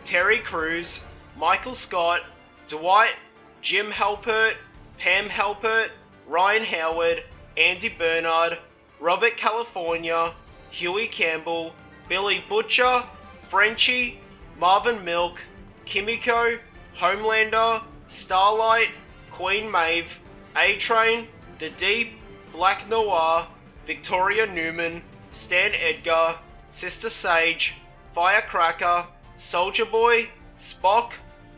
Terry Crews, Michael Scott, Dwight, Jim Halpert, Pam Halpert, Ryan Howard, Andy Bernard, Robert California, Huey Campbell, Billy Butcher, Frenchie, Marvin Milk, Kimiko, Homelander, Starlight, Queen Maeve, A-Train, The Deep, Black Noir, Victoria Newman, Stan Edgar, Sister Sage, Firecracker, Soldier Boy, Spock,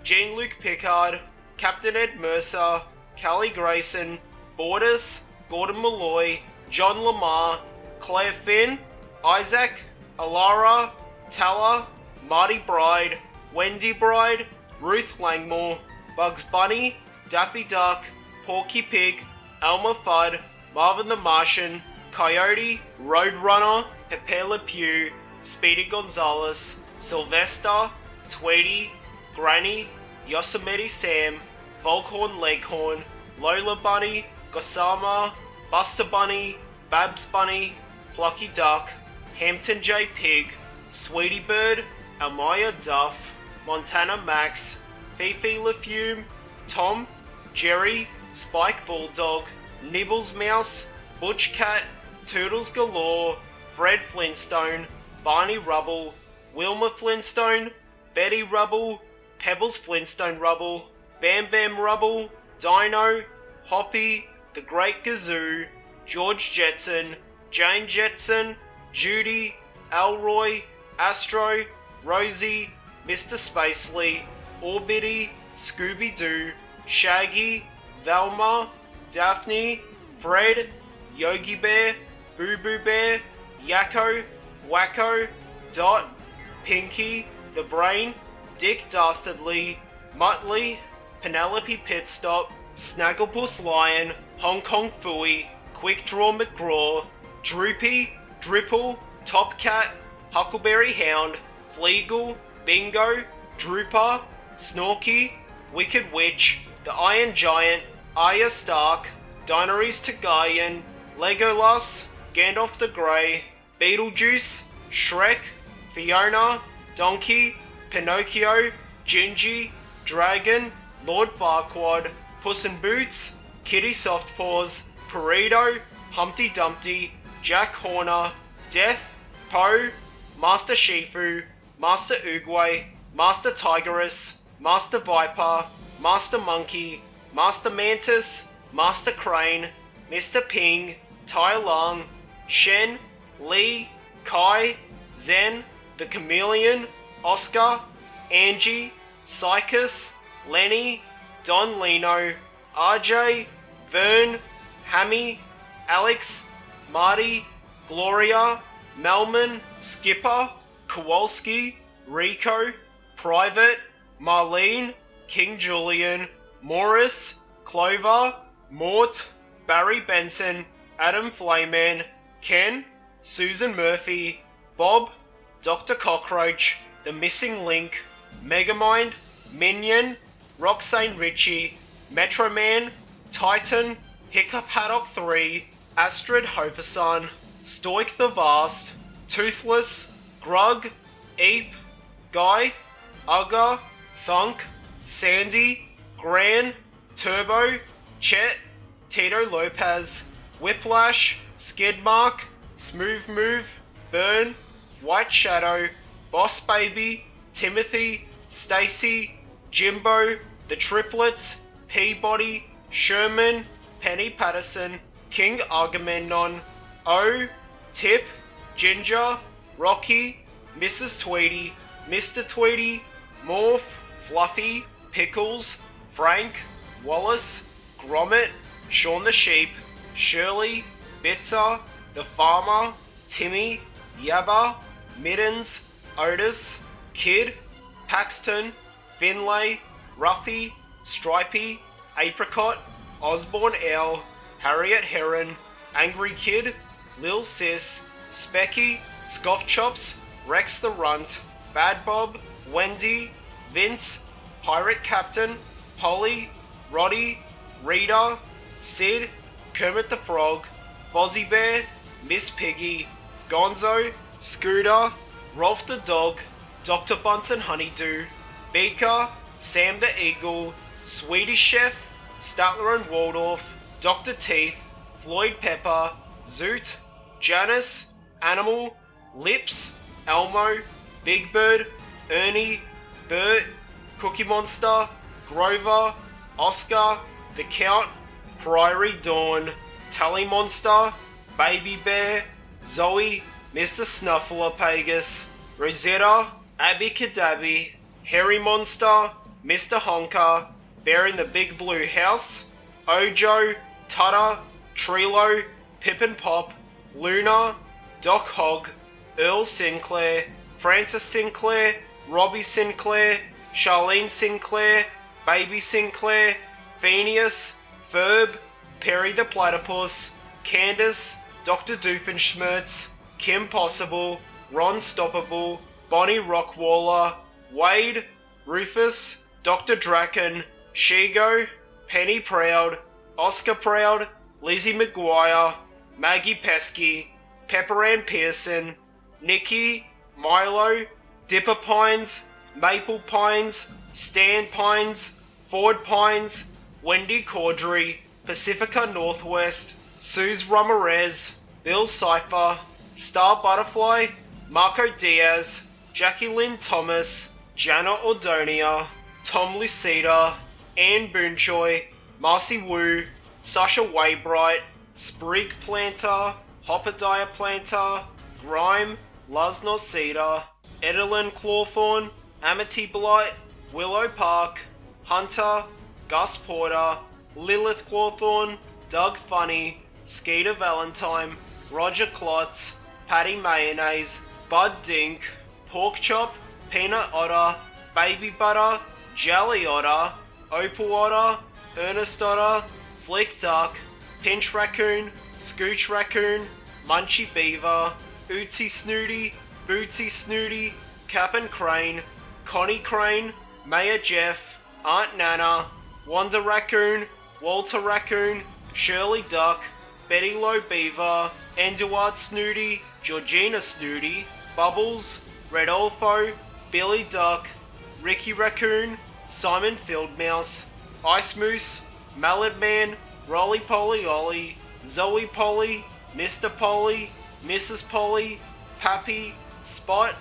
Jean-Luc Picard, Captain Ed Mercer, Callie Grayson, Borders, Gordon Malloy, John Lamar, Claire Finn, Isaac, Alara, Tala, Marty Bride, Wendy Bride, Ruth Langmore, Bugs Bunny, Daffy Duck, Porky Pig, Elmer Fudd, Marvin the Martian, Coyote, Roadrunner, Pepe Le Pew, Speedy Gonzalez, Sylvester, Tweety, Granny, Yosemite Sam, Volkhorn Leghorn, Lola Bunny, Gosama, Buster Bunny, Babs Bunny, Plucky Duck, Hampton J. Pig, Sweetie Bird, Amaya Duff, Montana Max, Fifi LaFume, Tom, Jerry, Spike Bulldog, Nibbles Mouse, Butch Cat, Toodles Galore, Fred Flintstone, Barney Rubble, Wilma Flintstone, Betty Rubble, Pebbles Flintstone Rubble, Bam Bam Rubble, Dino, Hoppy, The Great Gazoo, George Jetson, Jane Jetson, Judy, Alroy, Astro, Rosie, Mr. Spacely, Orbity, Scooby-Doo, Shaggy, Velma, Daphne, Fred, Yogi Bear, Boo Boo Bear, Yakko, Wacko, Dot, Pinky, The Brain, Dick Dastardly, Muttley, Penelope Pitstop, Snagglepuss Lion, Hong Kong Phooey, Quick Draw McGraw, Droopy, Dripple, Top Cat, Huckleberry Hound, Fleagle, Bingo, Drooper, Snorky, Wicked Witch, The Iron Giant, Arya Stark, Daenerys Targaryen, Legolas, Gandalf the Grey, Beetlejuice, Shrek, Fiona, Donkey, Pinocchio, Gingy, Dragon, Lord Farquaad, Puss in Boots, Kitty Softpaws, Peridot, Humpty Dumpty, Jack Horner, Death, Poe, Master Shifu, Master Oogway, Master Tigerus, Master Viper, Master Monkey, Master Mantis, Master Crane, Mr. Ping, Tai Lung, Shen, Lee, Kai, Zen, The Chameleon, Oscar, Angie, Psychus, Lenny, Don Lino, RJ, Vern, Hammy, Alex, Marty, Gloria, Melman, Skipper, Kowalski, Rico, Private, Marlene, King Julian, Morris, Clover, Mort, Barry Benson, Adam Flayman, Ken, Susan Murphy, Bob, Dr. Cockroach, The Missing Link, Megamind, Minion, Roxane Ritchie, Metro Man, Titan, Hiccup Haddock 3, Astrid Hoferson, Stoic the Vast, Toothless, Grug, Eep, Guy, Ugga, Thunk, Sandy, Gran, Turbo, Chet, Tito Lopez, Whiplash, Skidmark, Smooth Move, Burn, White Shadow, Boss Baby, Timothy, Stacy, Jimbo, The Triplets, Peabody, Sherman, Penny Patterson, King Agamemnon, O, Tip, Ginger, Rocky, Mrs. Tweedy, Mr. Tweedy, Morph, Fluffy, Pickles, Frank, Wallace, Gromit, Shaun the Sheep, Shirley, Bitzer, The Farmer, Timmy, Yabba, Middens, Otis, Kid, Paxton, Finlay, Ruffy, Stripey, Apricot, Osborne Owl, Harriet Heron, Angry Kid, Lil Sis, Specky, Scoff Chops, Rex the Runt, Bad Bob, Wendy, Vince, Pirate Captain, Polly, Roddy, Rita, Sid, Kermit the Frog, Fozzie Bear, Miss Piggy, Gonzo, Scooter, Rolf the Dog, Dr. Bunsen Honeydew, Beaker, Sam the Eagle, Swedish Chef, Statler and Waldorf, Dr. Teeth, Floyd Pepper, Zoot, Janice, Animal, Lips, Elmo, Big Bird, Ernie, Bert, Cookie Monster, Grover, Oscar, The Count, Prairie Dawn, Tally Monster, Baby Bear, Zoe, Mr. Snuffleupagus, Rosetta, Abby Kadabi, Harry Monster, Mr. Honker, Bear in the Big Blue House, Ojo, Tutter, Trilo, Pippin Pop, Luna, Doc Hogg, Earl Sinclair, Francis Sinclair, Robbie Sinclair, Charlene Sinclair, Baby Sinclair, Phineas, Ferb, Perry the Platypus, Candace, Dr. Doofenshmirtz, Kim Possible, Ron Stoppable, Bonnie Rockwaller, Wade, Rufus, Dr. Draken, Shigo, Penny Proud, Oscar Proud, Lizzie McGuire, Maggie Pesky, Pepperann Pearson, Nikki, Milo, Dipper Pines, Maple Pines, Stan Pines, Ford Pines, Wendy Caudry, Pacifica Northwest, Suze Ramirez, Bill Cipher, Star Butterfly, Marco Diaz, Jackie Lynn Thomas, Jana Ordonia, Tom Lucida, Anne Boonchoy, Marcy Wu, Sasha Waybright, Sprig Planter, Hoppediah Planter, Grime, Luz Nosida, Edelyn Clawthorne, Amity Blight, Willow Park, Hunter, Gus Porter, Lilith Clawthorne, Doug Funny, Skeeter Valentine, Roger Klotz, Patty Mayonnaise, Bud Dink, Pork Chop, Peanut Otter, Baby Butter, Jelly Otter, Opal Otter, Ernest Otter, Flick Duck, Pinch Raccoon, Scooch Raccoon, Munchy Beaver, Ootsy Snooty, Bootsy Snooty, Cap'n Crane, Connie Crane, Maya Jeff, Aunt Nana, Wanda Raccoon, Walter Raccoon, Shirley Duck, Betty Low Beaver, Enduard Snooty, Georgina Snooty, Bubbles, Red Olfo, Billy Duck, Ricky Raccoon, Simon Fieldmouse, Ice Moose, Mallet Man, Rolly Polly Ollie, Zoe Polly, Mr. Polly, Mrs. Polly, Pappy, Spot,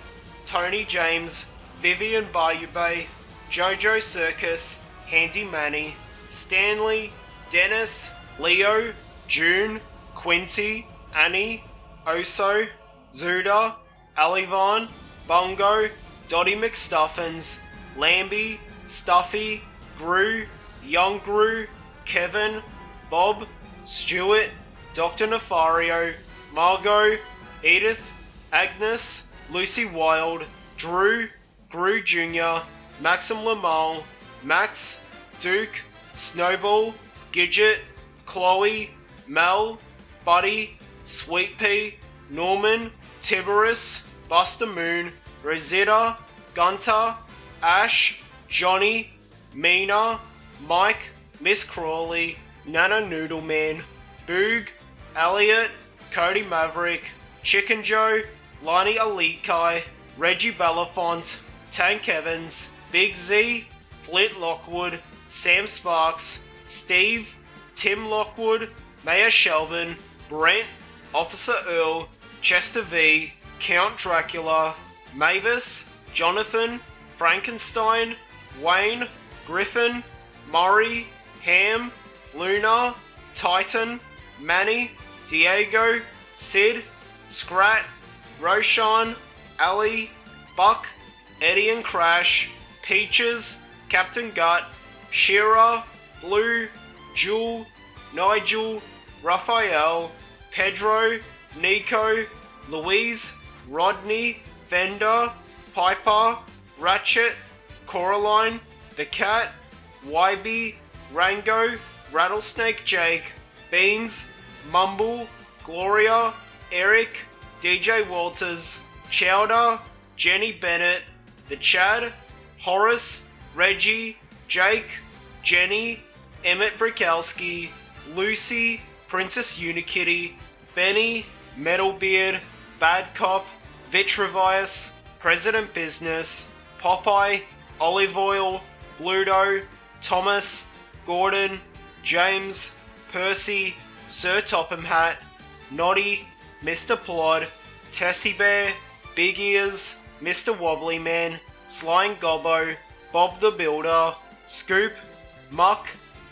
Tony James, Vivian Bayube, Jojo Circus, Handy Manny, Stanley, Dennis, Leo, June, Quincy, Annie, Oso, Zuda, Alivon, Bongo, Dottie McStuffins, Lambie, Stuffy, Gru, Young Gru, Kevin, Bob, Stuart, Dr. Nefario, Margot, Edith, Agnes, Lucy Wilde, Drew, Gru Jr., Maxim Lamal, Max, Duke, Snowball, Gidget, Chloe, Mel, Buddy, Sweet Pea, Norman, Tiberius, Buster Moon, Rosetta, Gunter, Ash, Johnny, Mina, Mike, Miss Crawley, Nana Noodleman, Boog, Elliot, Cody Maverick, Chicken Joe, Lonnie Alikai, Reggie Belafonte, Tank Evans, Big Z, Flint Lockwood, Sam Sparks, Steve, Tim Lockwood, Maya Shelburne, Brent, Officer Earl, Chester V, Count Dracula, Mavis, Jonathan, Frankenstein, Wayne, Griffin, Murray, Ham, Luna, Titan, Manny, Diego, Sid, Scrat, Roshan, Ali, Buck, Eddie and Crash, Peaches, Captain Gut, Shira, Blue, Jewel, Nigel, Raphael, Pedro, Nico, Louise, Rodney, Fender, Piper, Ratchet, Coraline, The Cat, YB, Rango, Rattlesnake Jake, Beans, Mumble, Gloria, Eric, DJ Walters, Chowder, Jenny Bennett, The Chad, Horace, Reggie, Jake, Jenny, Emmett Brikowski, Lucy, Princess Unikitty, Benny, Metalbeard, Bad Cop, Vitravius, President Business, Popeye, Olive Oil, Bluto, Thomas, Gordon, James, Percy, Sir Topham Hat, Noddy, Mr. Plod, Tessie Bear, Big Ears, Mr. Wobbly Man, Sly and Gobbo, Bob the Builder, Scoop, Muck,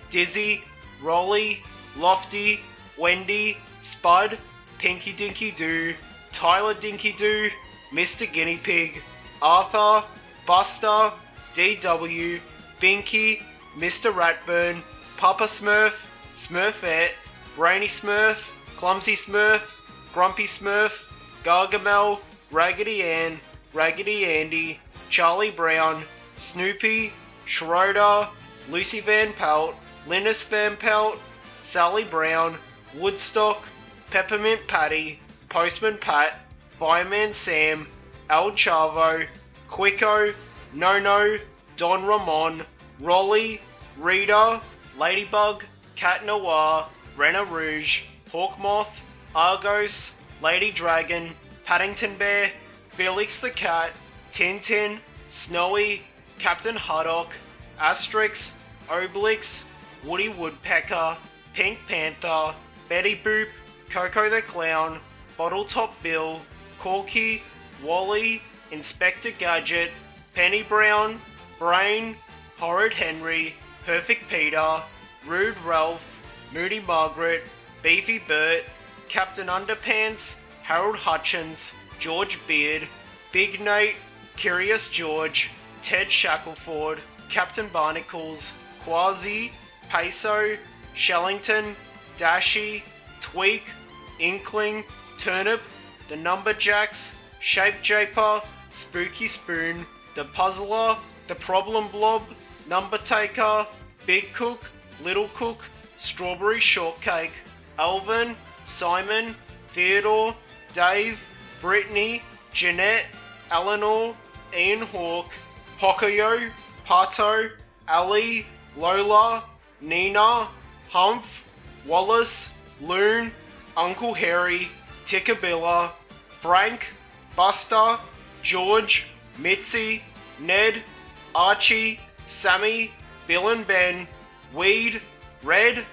Dizzy, Rolly, Lofty, Wendy, Spud, Pinky Dinky Doo, Tyler Dinky Doo, Mr. Guinea Pig, Arthur, Buster, DW, Binky, Mr. Ratburn, Papa Smurf, Smurfette, Brainy Smurf, Clumsy Smurf, Grumpy Smurf, Gargamel, Raggedy Ann, Raggedy Andy, Charlie Brown, Snoopy, Schroeder, Lucy Van Pelt, Linus Van Pelt, Sally Brown, Woodstock, Peppermint Patty, Postman Pat, Fireman Sam, El Chavo, Quicko, Nono, Don Ramon, Rolly, Rita, Ladybug, Cat Noir, Rena Rouge, Hawkmoth, Argos, Lady Dragon, Paddington Bear, Felix the Cat, Tintin, Snowy, Captain Haddock, Asterix, Obelix, Woody Woodpecker, Pink Panther, Betty Boop, Coco the Clown, Bottle Top Bill, Corky, Wally, Inspector Gadget, Penny Brown, Brain, Horrid Henry, Perfect Peter, Rude Ralph, Moody Margaret, Beefy Bert, Captain Underpants, Harold Hutchins, George Beard, Big Nate, Curious George, Ted Shackleford, Captain Barnacles, Quasi, Peso, Shellington, Dashy, Tweak, Inkling, Turnip, The Numberjacks, Shape Japer, Spooky Spoon, The Puzzler, The Problem Blob, Number Taker, Big Cook, Little Cook, Strawberry Shortcake, Alvin, Simon, Theodore, Dave, Brittany, Jeanette, Eleanor, Ian Hawke, Pocoyo, Pato, Ali, Lola, Nina, Humph, Wallace, Loon, Uncle Harry, Tickabilla, Frank, Buster, George, Mitzi, Ned, Archie, Sammy, Bill and Ben, Weed, Red,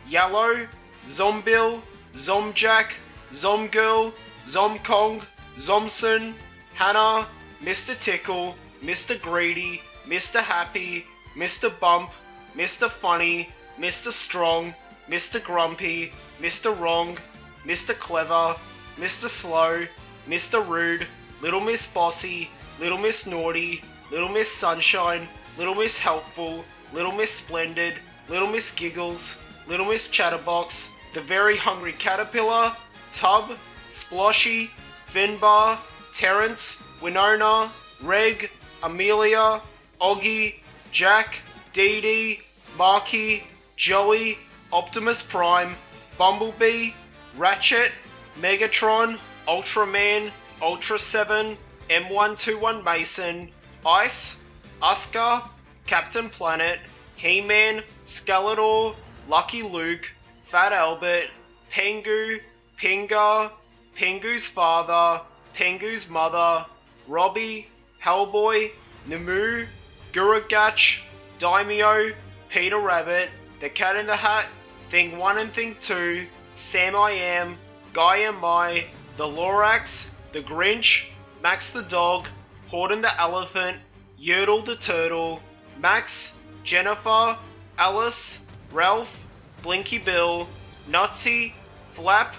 Yellow, Zombill, Zomjack, Zomgirl, Zomkong, Zomson, Hannah, Mr. Tickle, Mr. Greedy, Mr. Happy, Mr. Bump, Mr. Funny, Mr. Strong, Mr. Grumpy, Mr. Wrong, Mr. Clever, Mr. Slow, Mr. Rude, Little Miss Bossy, Little Miss Naughty, Little Miss Sunshine, Little Miss Helpful, Little Miss Splendid, Little Miss Giggles, Little Miss Chatterbox, The Very Hungry Caterpillar, Tub, Sploshy, Finbar, Terrence, Winona, Reg, Amelia, Oggy, Jack, Dee Dee, Marky, Joey, Optimus Prime, Bumblebee, Ratchet, Megatron, Ultraman, Ultra 7, M121 Mason, Ice, Asuka, Captain Planet, He-Man, Skeletor, Lucky Luke, Fat Albert, Pengu, Pinga, Pengu's father, Pengu's mother, Robbie, Hellboy, Namu, Gurugach, Daimyo, Peter Rabbit, The Cat in the Hat, Thing 1 and Thing 2, Sam I Am, Guy Am I, The Lorax, The Grinch, Max the Dog, Horton the Elephant, Yertle the Turtle, Max, Jennifer, Alice, Ralph, Blinky Bill, Nutsy, Flap,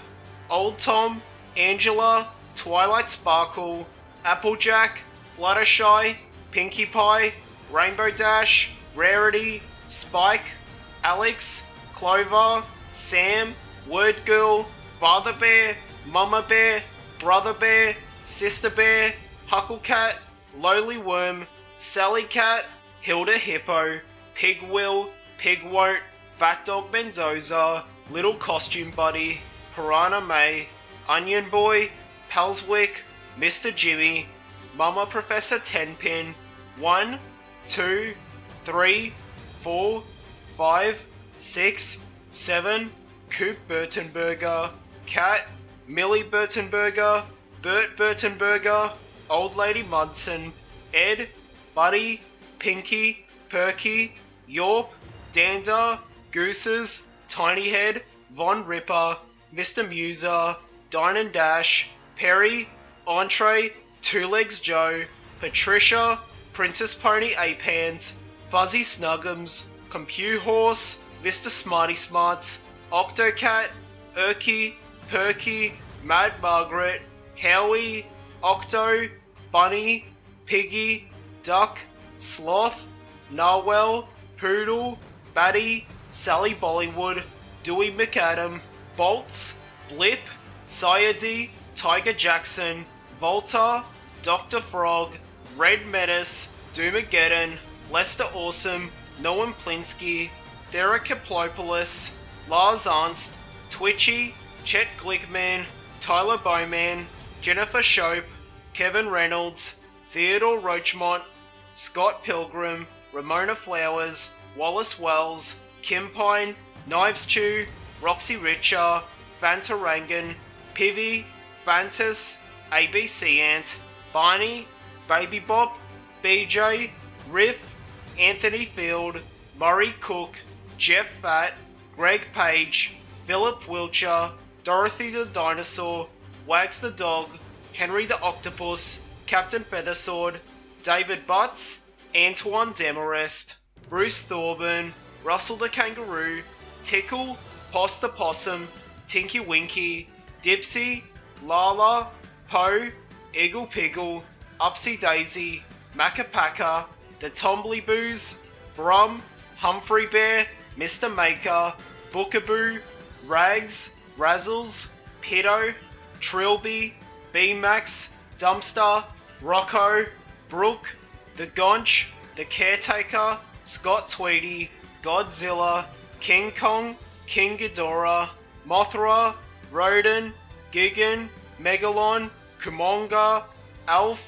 Old Tom, Angela, Twilight Sparkle, Applejack, Fluttershy, Pinkie Pie, Rainbow Dash, Rarity, Spike, Alex, Clover, Sam, Word Girl, Father Bear, Mama Bear, Brother Bear, Sister Bear, Hucklecat, Lowly Worm, Sally Cat, Hilda Hippo, Pig Will, Pig Won't, Fat Dog Mendoza, Little Costume Buddy, Piranha May, Onion Boy, Pelswick, Mr. Jimmy, Mama Professor Tenpin, 1, 2, 3, 4, 5, 6, 7, Coop Burtonberger, Cat, Millie Burtonberger, Bert Burtonberger, Old Lady Munson, Ed, Buddy, Pinky, Perky, Yorp, Dander, Gooses, Tiny Head, Von Ripper, Mr. Muser, Dine and Dash, Perry, Entree, Two Legs Joe, Patricia, Princess Pony Ape Hands, Fuzzy Snuggums, Compute Horse, Mr. Smarty Smarts, Octocat, Erky, Perky, Mad Margaret, Howie, Octo, Bunny, Piggy, Duck, Sloth, Narwhal, Poodle, Batty, Sally Bollywood, Dewey McAdam, Bolts, Blip, Sayadi, Tiger Jackson, Volta, Dr. Frog, Red Menace, Doomageddon, Lester Awesome, Noam Plinsky, Therakoplopoulos, Lars Arnst, Twitchy, Chet Glickman, Tyler Bowman, Jennifer Shope, Kevin Reynolds, Theodore Roachmont, Scott Pilgrim, Ramona Flowers, Wallace Wells, Kim Pine, Knives Chew, Roxy Richer, Vanta Rangan, Pivy, Fantas, ABC Ant, Barney, Baby Bop, BJ, Riff, Anthony Field, Murray Cook, Jeff Fat, Greg Page, Philip Wiltshire, Dorothy the Dinosaur, Wags the Dog, Henry the Octopus, Captain Feathersword, David Butts, Antoine Demarest, Bruce Thorburn, Russell the Kangaroo, Tickle, Poss the Possum, Tinky Winky, Dipsy, Lala, Poe, Eagle Piggle, Upsy Daisy, Macapaka, The Tombliboos, Brum, Humphrey Bear, Mr. Maker, Bookaboo, Rags, Razzles, Pedo, Trilby, B-Max, Dumpster, Rocco, Brooke, The Gonch, The Caretaker, Scott Tweedy, Godzilla, King Kong, King Ghidorah, Mothra, Rodan, Gigan, Megalon, Kumonga, Alf,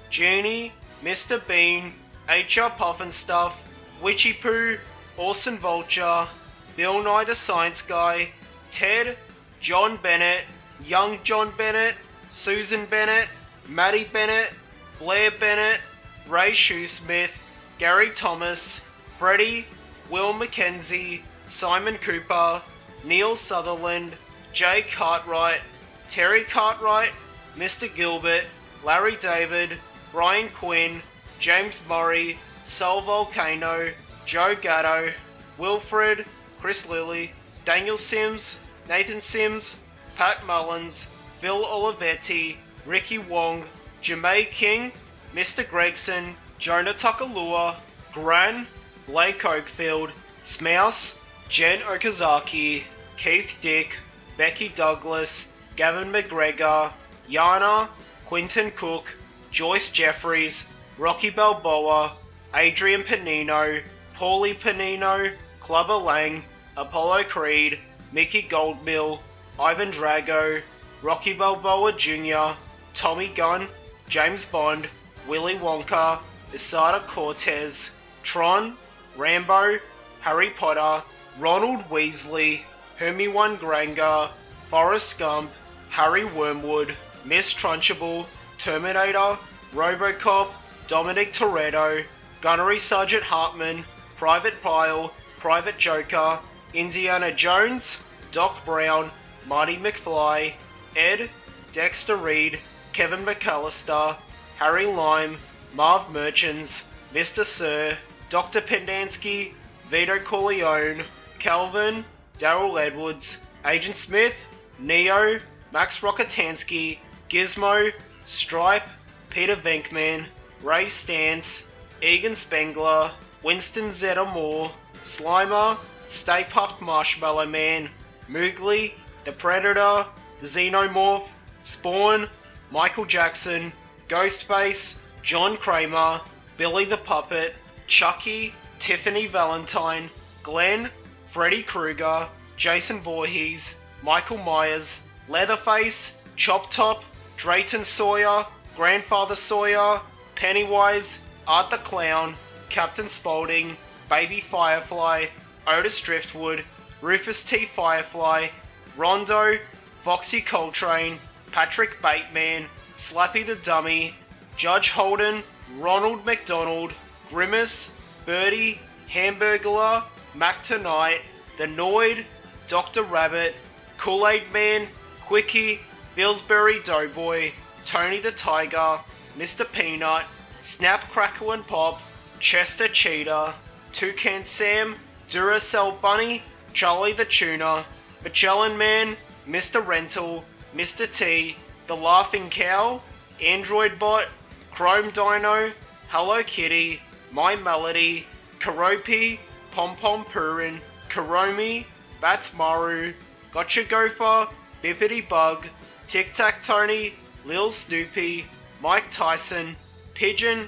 Genie, Mr. Bean, HR Puffinstuff, Witchy Poo, Orson Vulture, Bill Nye the Science Guy, Ted, John Bennett, Young John Bennett, Susan Bennett, Maddie Bennett, Blair Bennett, Ray Shoesmith, Gary Thomas, Freddie, Will McKenzie, Simon Cooper, Neil Sutherland, Jay Cartwright, Terry Cartwright, Mr. Gilbert, Larry David, Brian Quinn, James Murray, Sol Volcano, Joe Gatto, Wilfred, Chris Lilly, Daniel Sims, Nathan Sims, Pat Mullins, Phil Olivetti, Ricky Wong, Jamae King, Mr. Gregson, Jonah Takalua, Gran, Blake Oakfield, Smouse, Jen Okazaki, Keith Dick, Becky Douglas, Gavin McGregor, Yana, Quinton Cook, Joyce Jeffries, Rocky Balboa, Adrian Panino, Paulie Panino, Clubber Lang, Apollo Creed, Mickey Goldmill, Ivan Drago, Rocky Balboa Jr., Tommy Gunn, James Bond, Willy Wonka, Isada Cortez, Tron, Rambo, Harry Potter, Ronald Weasley, Hermione Granger, Forrest Gump, Harry Wormwood, Miss Trunchbull, Terminator, Robocop, Dominic Toretto, Gunnery Sergeant Hartman, Private Pyle, Private Joker, Indiana Jones, Doc Brown, Marty McFly, Ed, Dexter Reed, Kevin McAllister, Harry Lime, Marv Merchants, Mr. Sir, Dr. Pendansky, Vito Corleone, Calvin, Daryl Edwards, Agent Smith, Neo, Max Rockatansky, Gizmo, Stripe, Peter Venkman, Ray Stantz, Egan Spengler, Winston Zeta Moore, Slimer, Stay Puft Marshmallow Man, Moogly, The Predator, The Xenomorph, Spawn, Michael Jackson, Ghostface, John Kramer, Billy the Puppet, Chucky, Tiffany Valentine, Glenn, Freddy Krueger, Jason Voorhees, Michael Myers, Leatherface, Chop Top, Drayton Sawyer, Grandfather Sawyer, Pennywise, Art the Clown, Captain Spaulding, Baby Firefly, Otis Driftwood, Rufus T. Firefly, Rondo, Foxy Coltrane, Patrick Bateman, Slappy the Dummy, Judge Holden, Ronald McDonald, Grimace, Birdie, Hamburglar, Mac Tonight, The Noid, Dr. Rabbit, Kool-Aid Man, Quickie, Pillsbury Doughboy, Tony the Tiger, Mr. Peanut, Snap, Crackle and Pop, Chester Cheetah, Toucan Sam, Duracell Bunny, Charlie the Tuna, Magellan Man, Mr. Rental, Mr. T, The Laughing Cow, Android Bot, Chrome Dino, Hello Kitty, My Melody, Karopi, Pom Pom Purin, Karomi, Bats Maru, Gotcha Gopher, Bippity Bug, Tic Tac Tony, Lil Snoopy, Mike Tyson, Pigeon,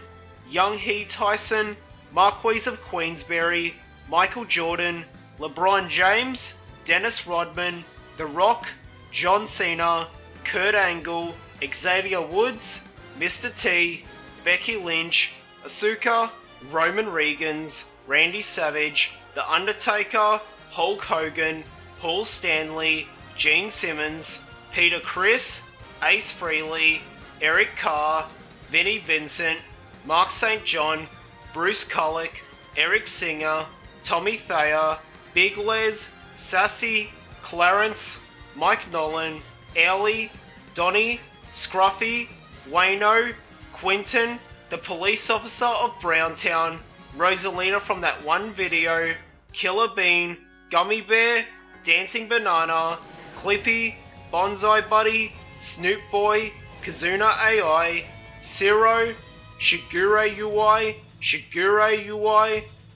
Young He Tyson, Marquise of Queensberry, Michael Jordan, LeBron James, Dennis Rodman, The Rock, John Cena, Kurt Angle, Xavier Woods, Mr. T, Becky Lynch, Asuka, Roman Reigns, Randy Savage, The Undertaker, Hulk Hogan, Paul Stanley, Gene Simmons, Peter Criss, Ace Frehley, Eric Carr, Vinnie Vincent, Mark St. John, Bruce Kulick, Eric Singer, Tommy Thayer, Big Les, Sassy, Clarence, Mike Nolan, Owly, Donnie, Scruffy, Wayno, Quinton, the police officer of Browntown, Rosalina from that one video, Killer Bean, Gummy Bear, Dancing Banana, Clippy, Bonsai Buddy, Snoop Boy, Kazuna AI, Zero, Shigure UI,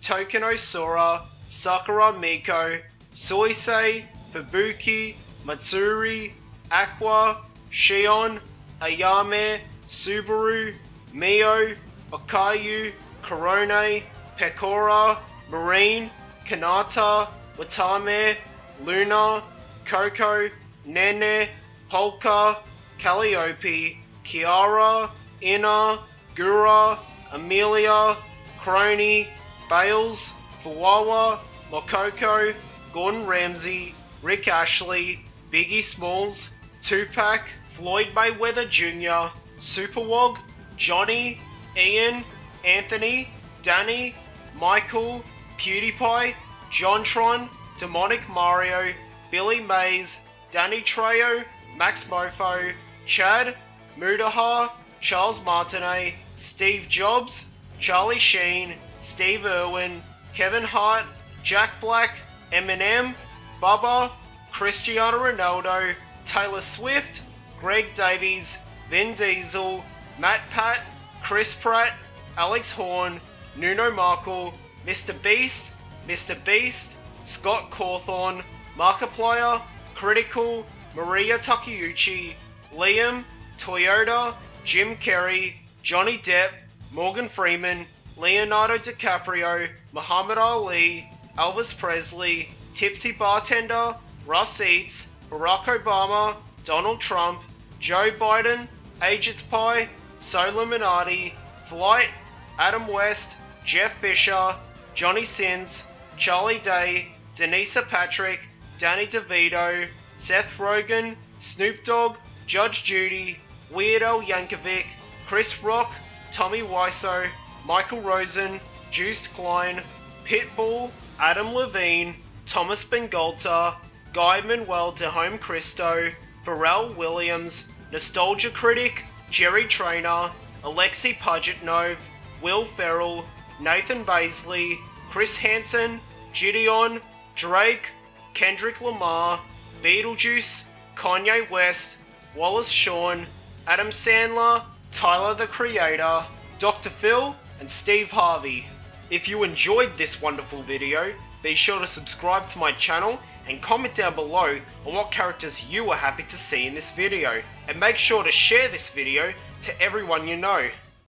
Token Sora, Sakura Miko, Soisei, Fubuki, Matsuri, Aqua, Shion, Ayame, Subaru, Mio, Okayu, Korone, Pekora, Marine, Kanata, Watame, Luna, Coco, Nene, Polka, Calliope, Kiara, Ina, Gura, Amelia, Crony, Bales, Fuwawa, Mokoko, Gordon Ramsay, Rick Ashley, Biggie Smalls, Tupac, Floyd Mayweather Jr., Superwog, Johnny, Ian, Anthony, Danny, Michael, PewDiePie, Jontron, Demonic Mario, Billy Mays, Danny Trejo, Max Mofo, Chad, Mudaha, Charles Martinet, Steve Jobs, Charlie Sheen, Steve Irwin, Kevin Hart, Jack Black, Eminem, Bubba, Cristiano Ronaldo, Taylor Swift, Greg Davies, Vin Diesel, Matt Pat, Chris Pratt, Alex Horn, Nuno Markle, Mr. Beast, Scott Cawthorn, Markiplier, Critical, Maria Takeuchi, Liam, Toyota, Jim Carrey, Johnny Depp, Morgan Freeman, Leonardo DiCaprio, Muhammad Ali, Elvis Presley, Tipsy Bartender, Russ Eats, Barack Obama, Donald Trump, Joe Biden, Agent Pie, Soluminati, Flight, Adam West, Jeff Fisher, Johnny Sins, Charlie Day, Denisa Patrick, Danny DeVito, Seth Rogen, Snoop Dogg, Judge Judy, Weird Al Yankovic, Chris Rock, Tommy Wiseau, Michael Rosen, Juiced Klein, Pitbull, Adam Levine, Thomas Bengalter, Guy Manuel de Home Cristo, Pharrell Williams, Nostalgia Critic, Jerry Trainer, Alexei Pajitnov, Will Ferrell, Nathan Baisley, Chris Hansen, Gideon, Drake, Kendrick Lamar, Beetlejuice, Kanye West, Wallace Shawn, Adam Sandler, Tyler the Creator, Dr. Phil, and Steve Harvey. If you enjoyed this wonderful video, be sure to subscribe to my channel and comment down below on what characters you were happy to see in this video, and make sure to share this video to everyone you know.